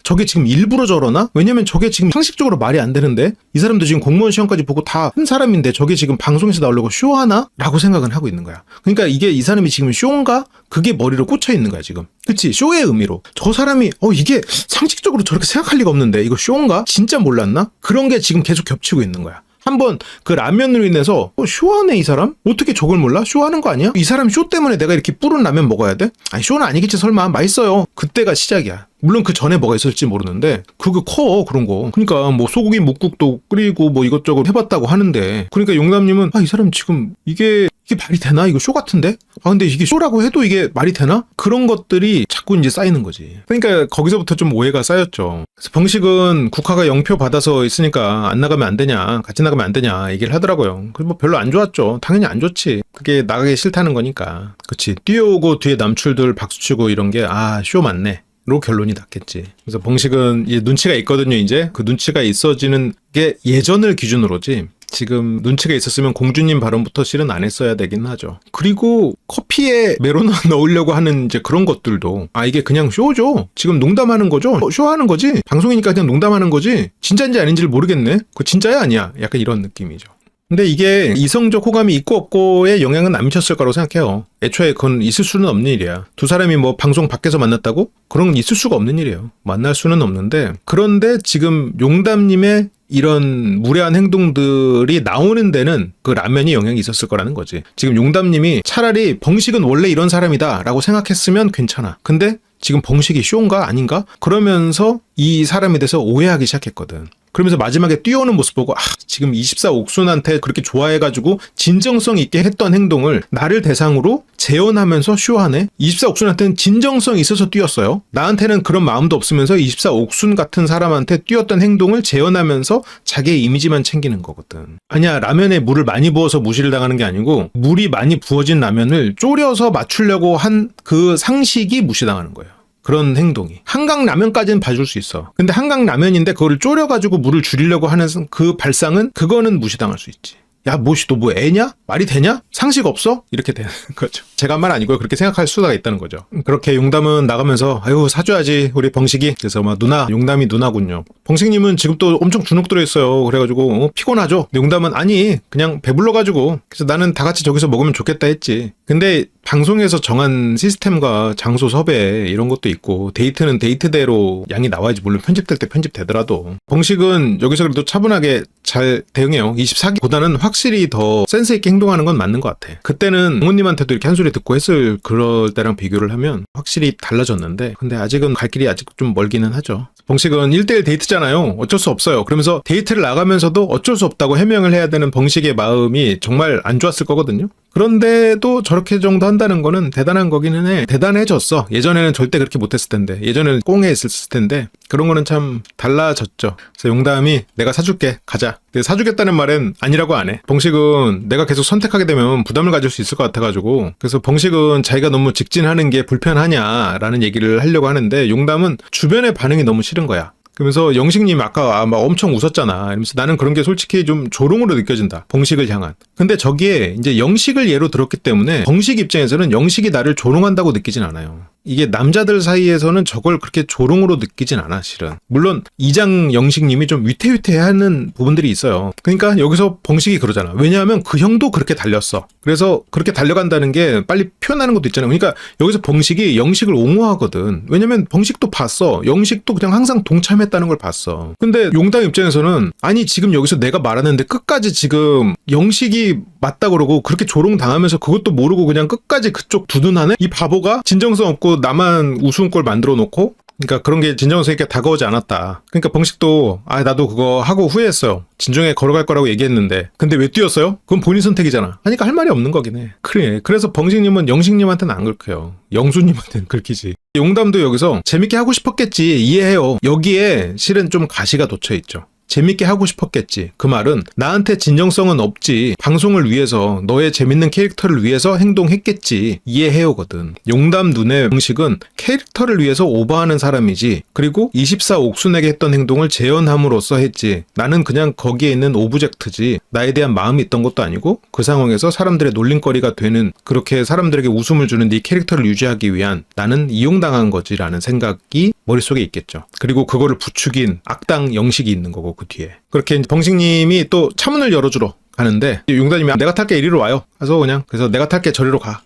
저게 지금 일부러 저러나? 왜냐면 저게 지금 상식적으로 말이 안 되는데 이 사람도 지금 공무원 시험까지 보고 다 한 사람인데 저게 지금 방송에서 나오려고 쇼하나? 라고 생각은 하고 있는 거야. 그러니까 이게 이 사람이 지금 쇼인가? 그게 머리로 꽂혀 있는 거야 지금. 그치? 쇼의 의미로. 저 사람이 이게 상식적으로 저렇게 생각할 리가 없는데 이거 쇼인가? 진짜 몰랐나? 그런 게 지금 계속 겹치고 있는 거야. 한번 그 라면으로 인해서 쇼하네 이 사람? 어떻게 저걸 몰라? 쇼하는 거 아니야? 이 사람 쇼 때문에 내가 이렇게 불은 라면 먹어야 돼? 아니 쇼는 아니겠지 설마. 맛있어요. 그때가 시작이야. 물론 그 전에 뭐가 있을지 모르는데 그거 커 그런 거. 그러니까 뭐 소고기 묵국도 끓이고 뭐 이것저것 해봤다고 하는데 그러니까 용남님은 이 사람 지금 이게 말이 되나? 이거 쇼 같은데? 근데 이게 쇼라고 해도 이게 말이 되나? 그런 것들이 자꾸 이제 쌓이는 거지. 그러니까 거기서부터 좀 오해가 쌓였죠. 그래서 병식은 국화가 0표 받아서 있으니까 안 나가면 안 되냐, 같이 나가면 안 되냐 얘기를 하더라고요. 그래서 뭐 별로 안 좋았죠. 당연히 안 좋지. 그게 나가기 싫다는 거니까. 그치. 뛰어오고 뒤에 남출들 박수치고 이런 게 쇼 맞네. 로 결론이 났겠지. 그래서 병식은 눈치가 있거든요, 이제. 그 눈치가 있어지는 게 예전을 기준으로지. 지금 눈치가 있었으면 공주님 발언부터 실은 안 했어야 되긴 하죠. 그리고 커피에 메로나 넣으려고 하는 이제 그런 것들도 이게 그냥 쇼죠. 지금 농담하는 거죠. 쇼하는 거지. 방송이니까 그냥 농담하는 거지. 진짜인지 아닌지를 모르겠네. 그거 진짜야 아니야? 약간 이런 느낌이죠. 근데 이게 이성적 호감이 있고 없고의 영향은 안 미쳤을 거라고 생각해요. 애초에 그건 있을 수는 없는 일이야. 두 사람이 뭐 방송 밖에서 만났다고? 그런 건 있을 수가 없는 일이에요. 만날 수는 없는데 그런데 지금 용담님의 이런 무례한 행동들이 나오는 데는 그 라면이 영향이 있었을 거라는 거지. 지금 용담님이 차라리 병식은 원래 이런 사람이다 라고 생각했으면 괜찮아. 근데 지금 병식이 쇼인가 아닌가? 그러면서 이 사람에 대해서 오해하기 시작했거든. 그러면서 마지막에 뛰어오는 모습 보고 지금 24 옥순한테 그렇게 좋아해가지고 진정성 있게 했던 행동을 나를 대상으로 재현하면서 쇼하네? 24 옥순한테는 진정성 있어서 뛰었어요. 나한테는 그런 마음도 없으면서 24 옥순 같은 사람한테 뛰었던 행동을 재현하면서 자기의 이미지만 챙기는 거거든. 아니야, 라면에 물을 많이 부어서 무시를 당하는 게 아니고 물이 많이 부어진 라면을 졸여서 맞추려고 한 그 상식이 무시당하는 거예요. 그런 행동이. 한강 라면까지는 봐줄 수 있어. 근데 한강 라면인데 그거를 졸여가지고 물을 줄이려고 하는 그 발상은 그거는 무시당할 수 있지. 야, 뭐시 너 뭐 애냐? 말이 되냐? 상식 없어? 이렇게 되는 거죠. 제가 한 말 아니고요. 그렇게 생각할 수가 있다는 거죠. 그렇게 용담은 나가면서 사줘야지 우리 병식이. 그래서 막 용담이 누나군요. 병식님은 지금 또 엄청 주눅 들어있어요. 그래가지고 피곤하죠. 근데 용담은 아니 그냥 배불러가지고 그래서 나는 다 같이 저기서 먹으면 좋겠다 했지. 근데 방송에서 정한 시스템과 장소 섭외 이런 것도 있고 데이트는 데이트대로 양이 나와야지. 물론 편집될 때 편집되더라도 병식은 여기서 그래도 차분하게 잘 대응해요. 24기보다는 확실히 더 센스 있게 행동하는 건 맞는 것 같아. 그때는 부모님한테도 이렇게 한 소리 듣고 했을 그럴 때랑 비교를 하면 확실히 달라졌는데 근데 아직은 갈 길이 아직 좀 멀기는 하죠. 병식은 1대1 데이트잖아요. 어쩔 수 없어요. 그러면서 데이트를 나가면서도 어쩔 수 없다고 해명을 해야 되는 병식의 마음이 정말 안 좋았을 거거든요. 그런데도 저렇게 정도 한다는 거는 대단한 거기는 해. 대단해졌어. 예전에는 절대 그렇게 못했을 텐데, 예전에는 꽁에 있었을 텐데 그런 거는 참 달라졌죠. 그래서 용담이 내가 사줄게, 가자. 근데 사주겠다는 말은 아니라고 안 해. 벙식은 내가 계속 선택하게 되면 부담을 가질 수 있을 것 같아가지고, 그래서 벙식은 자기가 너무 직진하는 게 불편하냐라는 얘기를 하려고 하는데 용담은 주변의 반응이 너무 싫은 거야. 그러면서 영식님 아까 막 엄청 웃었잖아. 이러면서 나는 그런 게 솔직히 좀 조롱으로 느껴진다. 벙식을 향한. 근데 저기에 이제 영식을 예로 들었기 때문에 벙식 입장에서는 영식이 나를 조롱한다고 느끼진 않아요. 이게 남자들 사이에서는 저걸 그렇게 조롱으로 느끼진 않아, 실은. 물론 이장 영식님이 좀 위태위태하는 부분들이 있어요. 그러니까 여기서 벙식이 그러잖아. 왜냐하면 그 형도 그렇게 달렸어. 그래서 그렇게 달려간다는 게 빨리 표현하는 것도 있잖아요. 그러니까 여기서 벙식이 영식을 옹호하거든. 왜냐면 벙식도 봤어. 영식도 그냥 항상 동참했다는 걸 봤어. 근데 용담 입장에서는 아니 지금 여기서 내가 말하는데 끝까지 지금 영식이 맞다 그러고 그렇게 조롱당하면서 그것도 모르고 그냥 끝까지 그쪽 두둔하네? 이 바보가 진정성 없고 나만 우스운꼴 만들어 놓고, 그러니까 그런 게 진정성 있게 다가오지 않았다. 그러니까 벙식도 나도 그거 하고 후회했어요. 진정에 걸어갈 거라고 얘기했는데 근데 왜 뛰었어요? 그건 본인 선택이잖아. 하니까 할 말이 없는 거긴 해. 그래. 그래서 벙식님은 영식님한테는 안 긁혀요. 영수님한테는 긁히지. 용담도 여기서 재밌게 하고 싶었겠지. 이해해요. 여기에 실은 좀 가시가 돋쳐 있죠. 재밌게 하고 싶었겠지. 그 말은 나한테 진정성은 없지. 방송을 위해서 너의 재밌는 캐릭터를 위해서 행동했겠지. 이해해요거든. 용담 눈의 벙식은 캐릭터를 위해서 오버하는 사람이지. 그리고 24 옥순에게 했던 행동을 재현함으로써 했지. 나는 그냥 거기에 있는 오브젝트지. 나에 대한 마음이 있던 것도 아니고 그 상황에서 사람들의 놀림거리가 되는, 그렇게 사람들에게 웃음을 주는 네 캐릭터를 유지하기 위한 나는 이용당한 거지라는 생각이 머릿속에 있겠죠. 그리고 그거를 부추긴 악당 영식이 있는 거고 그 뒤에. 그렇게 벙식님이 또 차문을 열어주러 가는데 용담님이 내가 탈게 이리로 와요. 그래서 내가 탈게 저리로 가.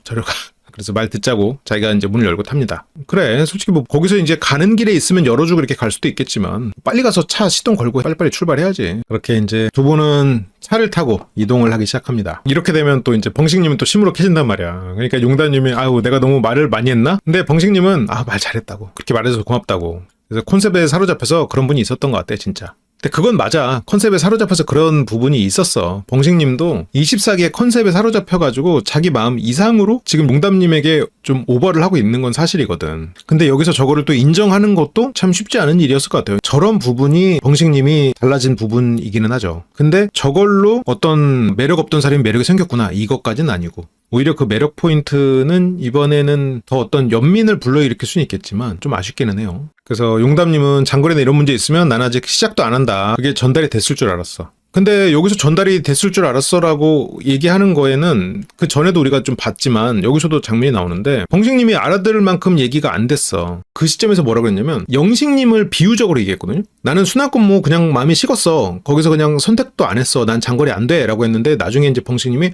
그래서 말 듣자고 자기가 이제 문을 열고 탑니다. 그래, 솔직히 뭐 거기서 이제 가는 길에 있으면 열어주고 이렇게 갈 수도 있겠지만 빨리 가서 차 시동 걸고 빨리빨리 출발해야지. 그렇게 이제 두 분은 차를 타고 이동을 하기 시작합니다. 이렇게 되면 또 이제 벙식님은 또 시무룩해진단 말이야. 그러니까 용담님이 아유 내가 너무 말을 많이 했나? 근데 벙식님은 말 잘했다고, 그렇게 말해줘서 고맙다고. 그래서 콘셉트에 사로잡혀서 그런 분이 있었던 것 같아 진짜. 근데 그건 맞아. 컨셉에 사로잡혀서 그런 부분이 있었어. 벙식님도 24기의 컨셉에 사로잡혀가지고 자기 마음 이상으로 지금 용담님에게 좀 오버를 하고 있는 건 사실이거든. 근데 여기서 저거를 또 인정하는 것도 참 쉽지 않은 일이었을 것 같아요. 저런 부분이 벙식님이 달라진 부분이기는 하죠. 근데 저걸로 어떤 매력 없던 사람이 매력이 생겼구나, 이것까지는 아니고, 오히려 그 매력 포인트는 이번에는 더 어떤 연민을 불러일으킬 수는 있겠지만 좀 아쉽기는 해요. 그래서 용담님은 장거리나 이런 문제 있으면 난 아직 시작도 안 한다. 그게 전달이 됐을 줄 알았어. 근데 여기서 전달이 됐을 줄 알았어라고 얘기하는 거에는 그 전에도 우리가 좀 봤지만 여기서도 장면이 나오는데 벙식님이 알아들을 만큼 얘기가 안 됐어. 그 시점에서 뭐라고 했냐면 영식님을 비유적으로 얘기했거든요. 나는 순환근무 그냥 마음이 식었어. 거기서 그냥 선택도 안 했어. 난 장거리 안 돼. 라고 했는데 나중에 이제 벙식님이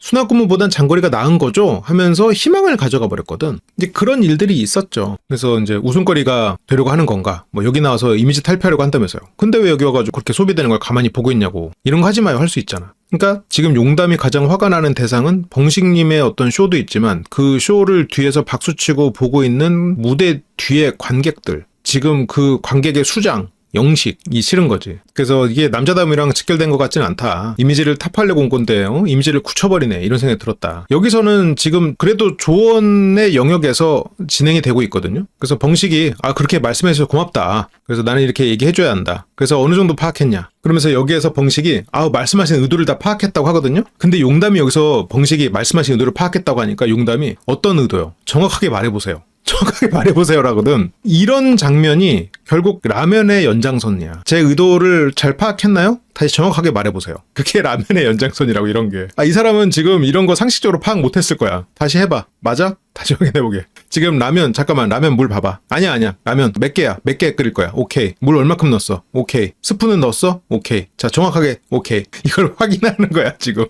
순환근무보단 장거리가 나은 거죠? 하면서 희망을 가져가 버렸거든. 이제 그런 일들이 있었죠. 그래서 이제 웃음거리가 되려고 하는 건가? 뭐 여기 나와서 이미지 탈피하려고 한다면서요. 근데 왜 여기 와가지고 그렇게 소비되는 걸 가만히 보고 있냐고. 이런 거 하지 마요 할 수 있잖아. 그러니까 지금 용담이 가장 화가 나는 대상은 벙식님의 어떤 쇼도 있지만 그 쇼를 뒤에서 박수치고 보고 있는 무대 뒤의 관객들, 지금 그 관객의 수장 영식이 싫은 거지. 그래서 이게 남자다움이랑 직결된 것 같지는 않다. 이미지를 탑하려고 온 건데 이미지를 굳혀버리네, 이런 생각이 들었다. 여기서는 지금 그래도 조언의 영역에서 진행이 되고 있거든요. 그래서 벙식이 그렇게 말씀해주셔서 고맙다. 그래서 나는 이렇게 얘기해줘야 한다. 그래서 어느 정도 파악했냐, 그러면서 여기에서 벙식이 말씀하신 의도를 다 파악했다고 하거든요. 근데 용담이 여기서 벙식이 말씀하신 의도를 파악했다고 하니까 용담이 어떤 의도요? 정확하게 말해보세요. 정확하게 말해보세요라거든. 이런 장면이 결국 라면의 연장선이야. 제 의도를 잘 파악했나요? 다시 정확하게 말해보세요. 그게 라면의 연장선이라고, 이런 게. 이 사람은 지금 이런 거 상식적으로 파악 못했을 거야. 다시 해봐. 맞아? 다시 확인해보게. 지금 라면, 잠깐만, 라면 물 봐봐. 아니야. 라면 몇 개야? 몇 개 끓일 거야? 오케이. 물 얼마큼 넣었어? 오케이. 스푼은 넣었어? 오케이. 자, 정확하게 오케이. 이걸 확인하는 거야 지금.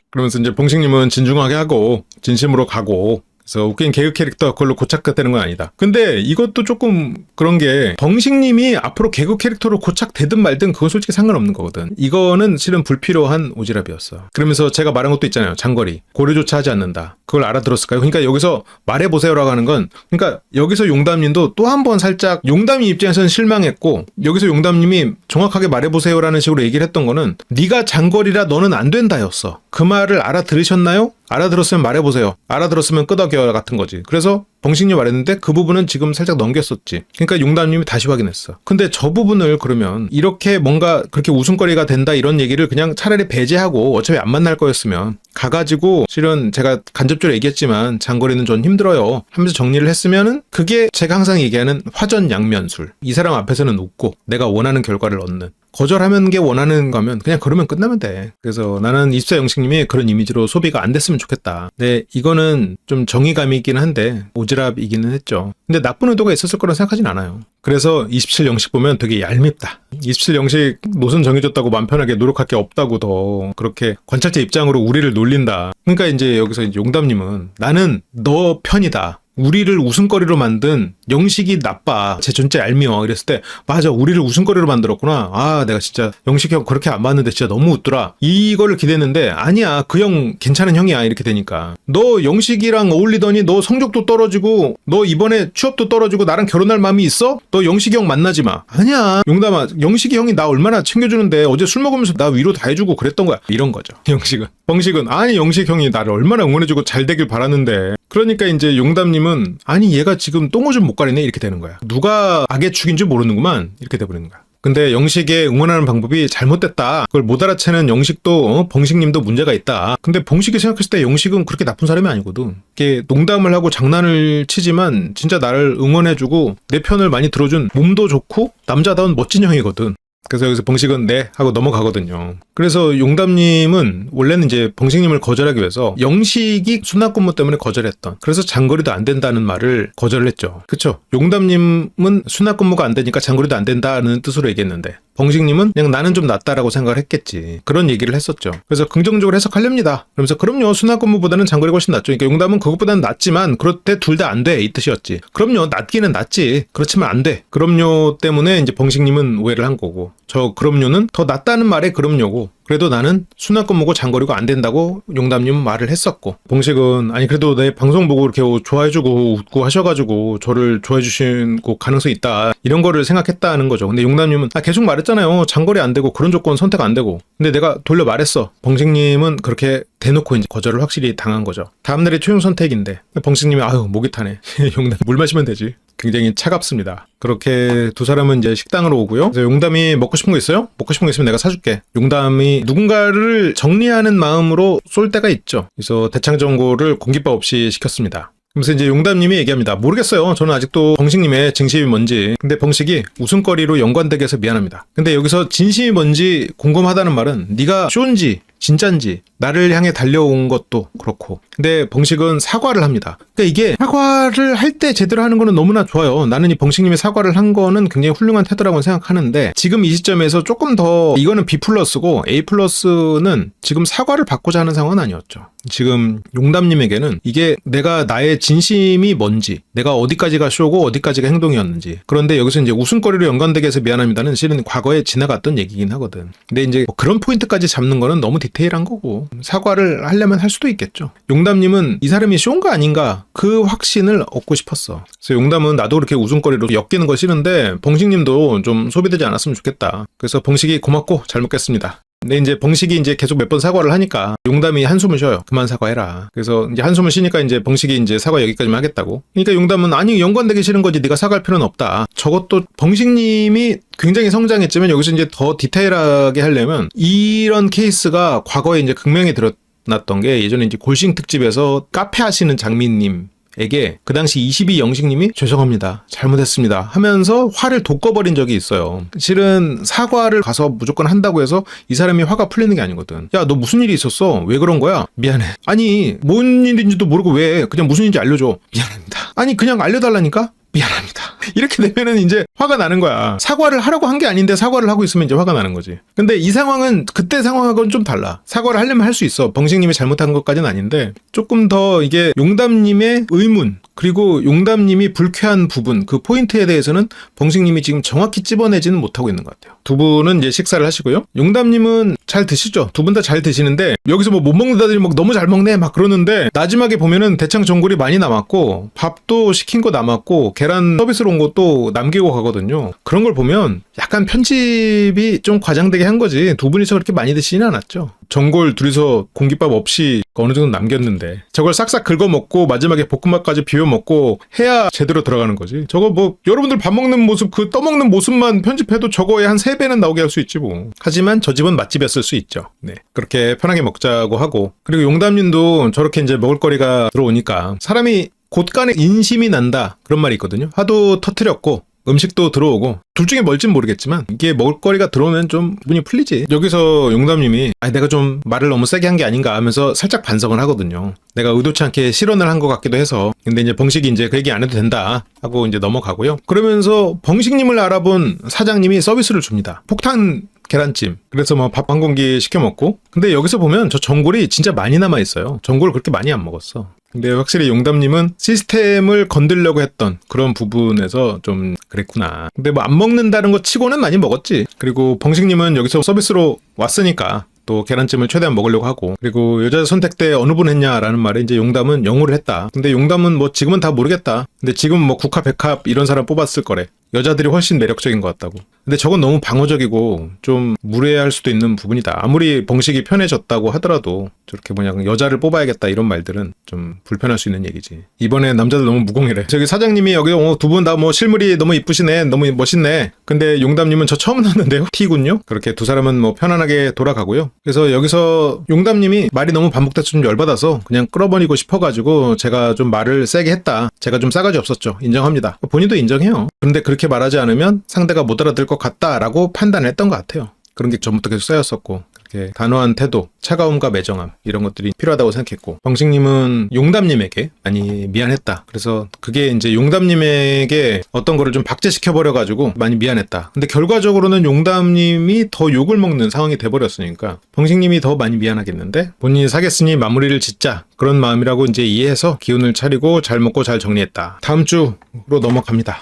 그러면서 이제 벙식님은 진중하게 하고 진심으로 가고, 그래서 웃긴 개그 캐릭터 그걸로 고착되는 건 아니다. 근데 이것도 조금 그런 게 벙식님이 앞으로 개그 캐릭터로 고착되든 말든 그건 솔직히 상관없는 거거든. 이거는 실은 불필요한 오지랖이었어. 그러면서 제가 말한 것도 있잖아요. 장거리 고려조차 하지 않는다. 그걸 알아들었을까요? 그러니까 여기서 말해보세요라고 하는 건, 그러니까 여기서 용담님도 또 한 번 살짝 용담님 입장에서는 실망했고, 여기서 용담님이 정확하게 말해보세요라는 식으로 얘기를 했던 거는 네가 장거리라 너는 안 된다였어. 그 말을 알아들으셨나요? 알아들었으면 말해보세요. 알아들었으면 끄덕여 같은 거지. 그래서 봉식님이 말했는데 그 부분은 지금 살짝 넘겼었지. 그러니까 용담님이 다시 확인했어. 근데 저 부분을 그러면 이렇게 뭔가 그렇게 웃음거리가 된다 이런 얘기를 그냥 차라리 배제하고 어차피 안 만날 거였으면 가가지고 실은 제가 간접적으로 얘기했지만 장거리는 전 힘들어요 하면서 정리를 했으면은 그게 제가 항상 얘기하는 화전양면술. 이 사람 앞에서는 웃고 내가 원하는 결과를 얻는. 거절하면 게 원하는 거면 그냥 그러면 끝나면 돼. 그래서 나는 24 영식님이 그런 이미지로 소비가 안 됐으면 좋겠다. 근데 이거는 좀 정의감이 있긴 한데 오지랖이기는 했죠. 근데 나쁜 의도가 있었을 거라 생각하진 않아요. 그래서 27 영식 보면 되게 얄밉다. 27 영식 노선 정해졌다고 마음 편하게 노력할 게 없다고 더 그렇게 관찰자 입장으로 우리를 놀린다. 그러니까 이제 여기서 이제 용담님은 나는 너 편이다. 우리를 웃음거리로 만든 영식이 나빠. 쟤 진짜 얄미워. 이랬을 때 맞아. 우리를 웃음거리로 만들었구나. 아 내가 진짜 영식이 형 그렇게 안 봤는데 진짜 너무 웃더라. 이거를 기대했는데 아니야. 그 형 괜찮은 형이야. 이렇게 되니까 너 영식이랑 어울리더니 너 성적도 떨어지고 너 이번에 취업도 떨어지고 나랑 결혼할 마음이 있어? 너 영식이 형 만나지 마. 아니야. 용담아. 영식이 형이 나 얼마나 챙겨주는데 어제 술 먹으면서 나 위로 다 해주고 그랬던 거야. 이런 거죠. 영식은. 봉식은 아니 영식 형이 나를 얼마나 응원해주고 잘 되길 바랐는데 그러니까 이제 용담님은 아니 얘가 지금 똥오줌 못 가리네 이렇게 되는 거야. 누가 악의 축인지 모르는구만 이렇게 돼버리는 거야. 근데 영식의 응원하는 방법이 잘못됐다. 그걸 못 알아채는 영식도 봉식님도 문제가 있다. 근데 봉식이 생각했을 때 영식은 그렇게 나쁜 사람이 아니거든. 이게 농담을 하고 장난을 치지만 진짜 나를 응원해주고 내 편을 많이 들어준 몸도 좋고 남자다운 멋진 형이거든. 그래서 여기서 봉식은 네 하고 넘어가거든요. 그래서 용담님은 원래는 이제 봉식님을 거절하기 위해서 영식이 순환근무 때문에 거절했던, 그래서 장거리도 안 된다는 말을 거절을 했죠. 그쵸? 용담님은 순환근무가 안 되니까 장거리도 안 된다는 뜻으로 얘기했는데 봉식님은 그냥 나는 좀 낫다라고 생각을 했겠지. 그런 얘기를 했었죠. 그래서 긍정적으로 해석하렵니다. 그러면서 그럼요 순환근무보다는 장거리가 훨씬 낫죠. 그러니까 용담은 그것보다는 낫지만 그렇대 둘 다 안 돼 이 뜻이었지. 그럼요 낫기는 낫지. 그렇지만 안 돼. 그럼요 때문에 이제 봉식님은 오해를 한 거고 저 그럼요는 더 낫다는 말에 그럼요고 그래도 나는 순환근무고 장거리가 안 된다고 용담님은 말을 했었고 봉식은 아니 그래도 내 방송 보고 이렇게 좋아해주고 웃고 하셔가지고 저를 좋아해주신 가능성이 있다 이런 거를 생각했다는 거죠. 근데 용담님은 계속 말했잖아요. 장거리 안 되고 그런 조건 선택 안 되고. 근데 내가 돌려 말했어. 봉식님은 그렇게 대놓고 이제 거절을 확실히 당한 거죠. 다음날이 최종 선택인데 봉식님이 아유 목이 타네. 용담 물 마시면 되지. 굉장히 차갑습니다. 그렇게 두 사람은 이제 식당으로 오고요. 그래서 용담이 먹고 싶은 거 있어요? 먹고 싶은 거 있으면 내가 사줄게. 용담이 누군가를 정리하는 마음으로 쏠 때가 있죠. 그래서 대창전골을 공깃밥 없이 시켰습니다. 그래서 이제 용담님이 얘기합니다. 모르겠어요. 저는 아직도 봉식님의 진심이 뭔지. 근데 봉식이 웃음거리로 연관되게 해서 미안합니다. 근데 여기서 진심이 뭔지 궁금하다는 말은 네가 쇼인지 진짠지 나를 향해 달려온 것도 그렇고. 근데 봉식은 사과를 합니다. 그러니까 이게 사과를 할 때 제대로 하는 거는 너무나 좋아요. 나는 이 봉식님이 사과를 한 거는 굉장히 훌륭한 태도라고 생각하는데 지금 이 시점에서 조금 더 이거는 B 플러스고 A 플러스는 지금 사과를 받고자 하는 상황은 아니었죠. 지금 용담님에게는 이게 내가 나의 진심이 뭔지 내가 어디까지가 쇼고 어디까지가 행동이었는지. 그런데 여기서 이제 웃음거리로 연관되게 해서 미안합니다는 실은 과거에 지나갔던 얘기긴 하거든. 근데 이제 뭐 그런 포인트까지 잡는 거는 너무 디테일한 거고 사과를 하려면 할 수도 있겠죠. 용담님은 이 사람이 쇼인가 아닌가 그 확신을 얻고 싶었어. 그래서 용담은 나도 그렇게 웃음거리로 엮이는 거 싫은데 봉식님도 좀 소비되지 않았으면 좋겠다. 그래서 봉식이 고맙고 잘 먹겠습니다. 근데 이제 봉식이 이제 계속 몇 번 사과를 하니까 용담이 한숨을 쉬어요. 그만 사과해라. 그래서 이제 한숨을 쉬니까 이제 봉식이 이제 사과 여기까지만 하겠다고. 그러니까 용담은 아니 연관되기 싫은 거지 네가 사과할 필요는 없다. 저것도 봉식님이 굉장히 성장했지만 여기서 이제 더 디테일하게 하려면 이런 케이스가 과거에 이제 극명히 드러났던 게 예전에 이제 골싱 특집에서 카페 하시는 장미님 에게 그 당시 22 영식님이 죄송합니다. 잘못했습니다. 하면서 화를 돋궈버린 적이 있어요. 실은 사과를 가서 무조건 한다고 해서 이 사람이 화가 풀리는 게 아니거든. 야, 너 무슨 일이 있었어? 왜 그런 거야? 미안해. 아니, 뭔 일인지도 모르고 왜 그냥 무슨 일인지 알려줘. 미안합니다. 아니, 그냥 알려달라니까? 미안합니다. 이렇게 되면은 이제 화가 나는 거야. 사과를 하라고 한 게 아닌데 사과를 하고 있으면 이제 화가 나는 거지. 근데 이 상황은 그때 상황하고는 좀 달라. 사과를 하려면 할 수 있어. 봉식님이 잘못한 것까지는 아닌데 조금 더 이게 용담님의 의문 그리고 용담님이 불쾌한 부분, 그 포인트에 대해서는 벙식님이 지금 정확히 찝어내지는 못하고 있는 것 같아요. 두 분은 이제 식사를 하시고요. 용담님은 잘 드시죠. 두 분 다 잘 드시는데 여기서 뭐 못 먹는다더니 막 너무 잘 먹네 막 그러는데 마지막에 보면은 대창 전골이 많이 남았고 밥도 시킨 거 남았고 계란 서비스로 온 것도 남기고 가거든요. 그런 걸 보면 약간 편집이 좀 과장되게 한 거지 두 분이서 그렇게 많이 드시지는 않았죠. 전골 둘이서 공깃밥 없이 어느 정도 남겼는데 저걸 싹싹 긁어 먹고 마지막에 볶음밥까지 비벼 먹고 해야 제대로 들어가는 거지. 저거 뭐 여러분들 밥 먹는 모습 그 떠먹는 모습만 편집해도 저거에 한 3배는 나오게 할 수 있지 뭐. 하지만 저 집은 맛집이었을 수 있죠. 네. 그렇게 편하게 먹자고 하고 그리고 용담님도 저렇게 이제 먹을거리가 들어오니까 사람이 곳간에 인심이 난다 그런 말이 있거든요. 하도 터트렸고 음식도 들어오고 둘 중에 뭘진 모르겠지만 이게 먹을거리가 들어오면 좀 문이 풀리지. 여기서 용담님이 내가 좀 말을 너무 세게 한 게 아닌가 하면서 살짝 반성을 하거든요. 내가 의도치 않게 실언을 한 것 같기도 해서. 근데 이제 벙식이 이제 그 얘기 안 해도 된다 하고 이제 넘어가고요. 그러면서 벙식님을 알아본 사장님이 서비스를 줍니다. 폭탄 계란찜. 그래서 뭐 밥 한 공기 시켜 먹고. 근데 여기서 보면 저 전골이 진짜 많이 남아 있어요. 전골을 그렇게 많이 안 먹었어. 근데 확실히 용담님은 시스템을 건들려고 했던 그런 부분에서 좀 그랬구나. 근데 뭐 안 먹는다는 거 치고는 많이 먹었지. 그리고 벙식님은 여기서 서비스로 왔으니까 또 계란찜을 최대한 먹으려고 하고 그리고 여자 선택 때 어느 분 했냐라는 말에 이제 용담은 영우를 했다. 근데 용담은 뭐 지금은 다 모르겠다. 근데 지금 뭐 국화 백합 이런 사람 뽑았을 거래. 여자들이 훨씬 매력적인 것 같다고. 근데 저건 너무 방어적이고 좀 무례할 수도 있는 부분이다. 아무리 벙식이 편해졌다고 하더라도 저렇게 뭐냐 여자를 뽑아야겠다 이런 말들은 좀 불편할 수 있는 얘기지. 이번에 남자들 너무 무공이래. 저기 사장님이 여기 두 분 다 뭐 실물이 너무 이쁘시네. 너무 멋있네. 근데 용담님은 저 처음 났는데요. T군요. 그렇게 두 사람은 뭐 편안하게 돌아가고요. 그래서 여기서 용담님이 말이 너무 반복돼서 좀 열받아서 그냥 끌어버리고 싶어가지고 제가 좀 말을 세게 했다. 제가 좀 싸가지 없었죠. 인정합니다. 본인도 인정해요. 그런데 그렇게 말하지 않으면 상대가 못 알아들 것 같다라고 판단했던 것 같아요. 그런 게 전부터 계속 쌓였었고 그렇게 단호한 태도, 차가움과 매정함 이런 것들이 필요하다고 생각했고 벙식님은 용담님에게 많이 미안했다. 그래서 그게 이제 용담님에게 어떤 거를 좀 박제시켜버려가지고 많이 미안했다. 근데 결과적으로는 용담님이 더 욕을 먹는 상황이 돼버렸으니까 벙식님이 더 많이 미안하겠는데 본인이 사겠으니 마무리를 짓자. 그런 마음이라고 이제 이해해서 기운을 차리고 잘 먹고 잘 정리했다. 다음 주로 넘어갑니다.